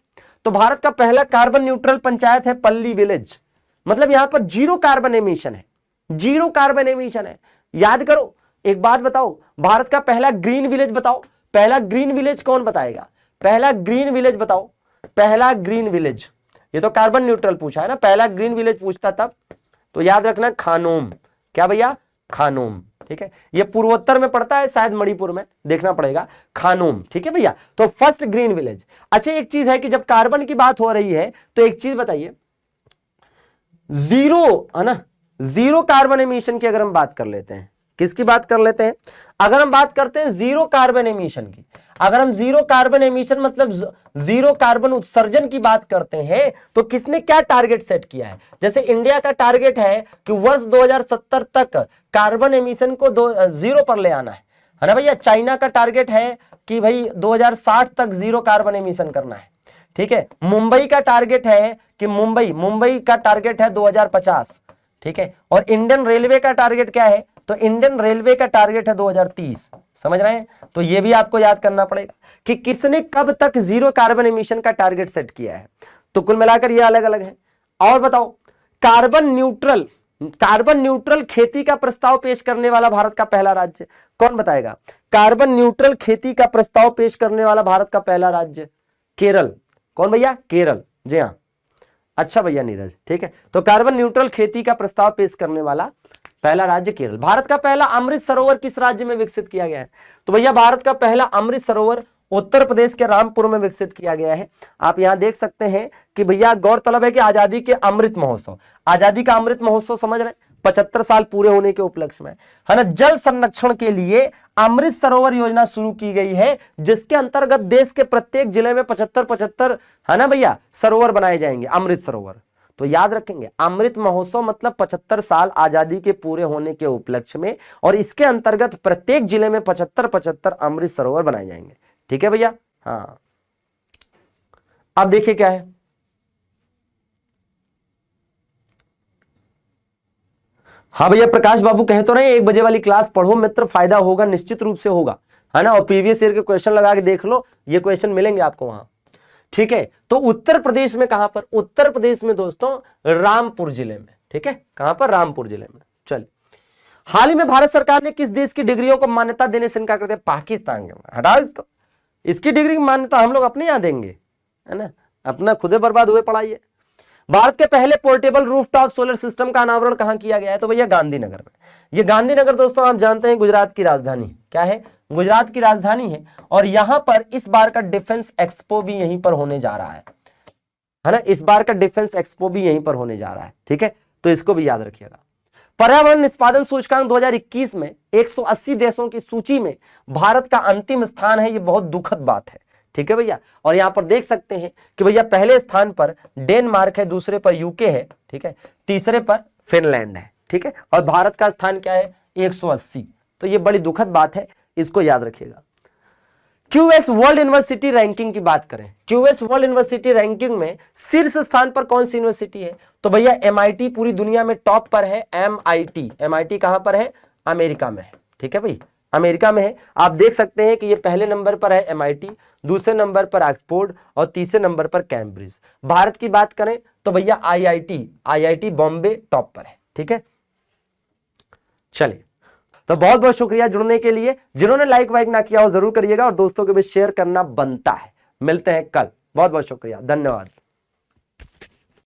तो भारत का पहला कार्बन न्यूट्रल पंचायत है पल्ली विलेज। मतलब यहां पर 0 कार्बन एमिशन है, 0 कार्बन एमिशन है। याद करो, एक बात बताओ, भारत का पहला ग्रीन विलेज बताओ। पहला ग्रीन विलेज कौन बताएगा? पहला ग्रीन विलेज बताओ, पहला ग्रीन विलेज। ये तो कार्बन न्यूट्रल पूछा है ना, पहला ग्रीन विलेज पूछता तब तो याद रखना खानोम, क्या भैया, खानोम, ठीक है। ये पूर्वोत्तर में पड़ता है, शायद मणिपुर में, देखना पड़ेगा, खानोम, ठीक है भैया। तो फर्स्ट ग्रीन विलेज। अच्छा एक चीज है कि जब कार्बन की बात हो रही है तो एक चीज बताइए, जीरो है ना, जीरो कार्बन एमिशन की अगर हम बात कर लेते हैं, किसकी बात कर लेते हैं, अगर हम बात करते हैं जीरो कार्बन एमिशन की, अगर हम जीरो कार्बन एमिशन मतलब जीरो कार्बन उत्सर्जन की बात करते हैं, तो किसने क्या टारगेट सेट किया है। जैसे इंडिया का टारगेट है कि वर्ष 2070 तक कार्बन एमिशन को जीरो पर ले आना है ना भैया। चाइना का टारगेट है कि भाई 2060 तक जीरो कार्बन एमिशन करना है, ठीक है। मुंबई का टारगेट है कि मुंबई का टारगेट है 2050, ठीक है। और इंडियन रेलवे का टारगेट क्या है, तो इंडियन रेलवे का टारगेट है 2030, समझ रहे हैं। तो ये भी आपको याद करना पड़ेगा कि किसने कब तक जीरो कार्बन एमिशन का टारगेट सेट किया है। तो कुल मिलाकर ये अलग अलग है। और बताओ, कार्बन न्यूट्रल खेती का प्रस्ताव पेश करने वाला भारत का पहला राज्य कौन बताएगा। कार्बन न्यूट्रल खेती का प्रस्ताव पेश करने वाला भारत का पहला राज्य केरल। कौन भैया, केरल, जी हाँ। अच्छा भैया नीरज, ठीक है। तो कार्बन न्यूट्रल खेती का प्रस्ताव पेश करने वाला पहला राज्य केरल। भारत का पहला अमृत सरोवर किस राज्य में विकसित किया गया है, तो भैया भारत का पहला अमृत सरोवर उत्तर प्रदेश के रामपुर में विकसित किया गया है। आप यहां देख सकते हैं कि भैया गौरतलब है कि आजादी के अमृत महोत्सव, आजादी का अमृत महोत्सव समझ रहे हैं, 75 साल पूरे होने के उपलक्ष्य में है ना, जल संरक्षण के लिए अमृत सरोवर योजना शुरू की गई है, जिसके अंतर्गत देश के प्रत्येक जिले में 75 है ना भैया सरोवर बनाए जाएंगे, अमृत सरोवर। तो याद रखेंगे अमृत महोत्सव मतलब 75 साल आजादी के पूरे होने के उपलक्ष्य में, और इसके अंतर्गत प्रत्येक जिले में 75 अमृत सरोवर बनाए जाएंगे, ठीक है भैया। हाँ अब देखिए क्या है, हाँ भैया प्रकाश बाबू कहे तो रहे 1 बजे वाली क्लास पढ़ो मित्र, फायदा होगा, निश्चित रूप से होगा, है ना। और प्रीवियस ईयर के क्वेश्चन लगा के देख लो, ये क्वेश्चन मिलेंगे आपको वहां, ठीक है। तो उत्तर प्रदेश में कहां पर, उत्तर प्रदेश में दोस्तों रामपुर जिले में, ठीक है। कहां पर, रामपुर जिले में। चलिए, हाल ही में भारत सरकार ने किस देश की डिग्रियों को मान्यता देने से इनकार कर दिया, पाकिस्तान के। हटाओ इसको, इसकी डिग्री की मान्यता हम लोग अपने यहां देंगे, है ना, अपना खुदे बर्बाद हुए पढ़ाइए। भारत के पहले पोर्टेबल रूफटॉप सोलर सिस्टम का अनावरण कहां किया गया है, तो भैया गांधीनगर में। ये गांधीनगर दोस्तों आप जानते हैं गुजरात की राजधानी, क्या है, गुजरात की राजधानी है। और यहां पर इस बार का डिफेंस एक्सपो भी यहीं पर होने जा रहा है ना, इस बार का डिफेंस एक्सपो भी यहीं पर होने जा रहा है, ठीक है। तो इसको भी याद रखिएगा। पर्यावरण निष्पादन सूचकांक 2021 में 180 देशों की सूची में भारत का अंतिम स्थान है, ये बहुत दुखद बात है, ठीक है भैया। और यहां पर देख सकते हैं कि भैया पहले स्थान पर डेनमार्क है, दूसरे पर यूके है, ठीक है, तीसरे पर फिनलैंड है, ठीक है। और भारत का स्थान क्या है, 180। तो ये बड़ी दुखद बात है, इसको याद रखिएगा। क्यूएस वर्ल्ड यूनिवर्सिटी रैंकिंग की बात करें, क्यूएस वर्ल्ड यूनिवर्सिटी रैंकिंग में शीर्ष स्थान पर कौन सी यूनिवर्सिटी है, तो भैया एमआईटी पूरी दुनिया में टॉप पर है। एमआईटी, एमआईटी कहां पर है, अमेरिका में है, ठीक है भाई, अमेरिका में है। आप देख सकते हैं कि ये पहले नंबर पर है एमआईटी, दूसरे नंबर पर ऑक्सफोर्ड और तीसरे नंबर पर कैम्ब्रिज। भारत की बात करें तो भैया आईआईटी बॉम्बे टॉप पर है, ठीक है। चलिए, तो बहुत बहुत शुक्रिया जुड़ने के लिए, जिन्होंने लाइक वाइक ना किया हो जरूर करिएगा, और दोस्तों के बीच शेयर करना बनता है। मिलते हैं कल, बहुत बहुत शुक्रिया, धन्यवाद।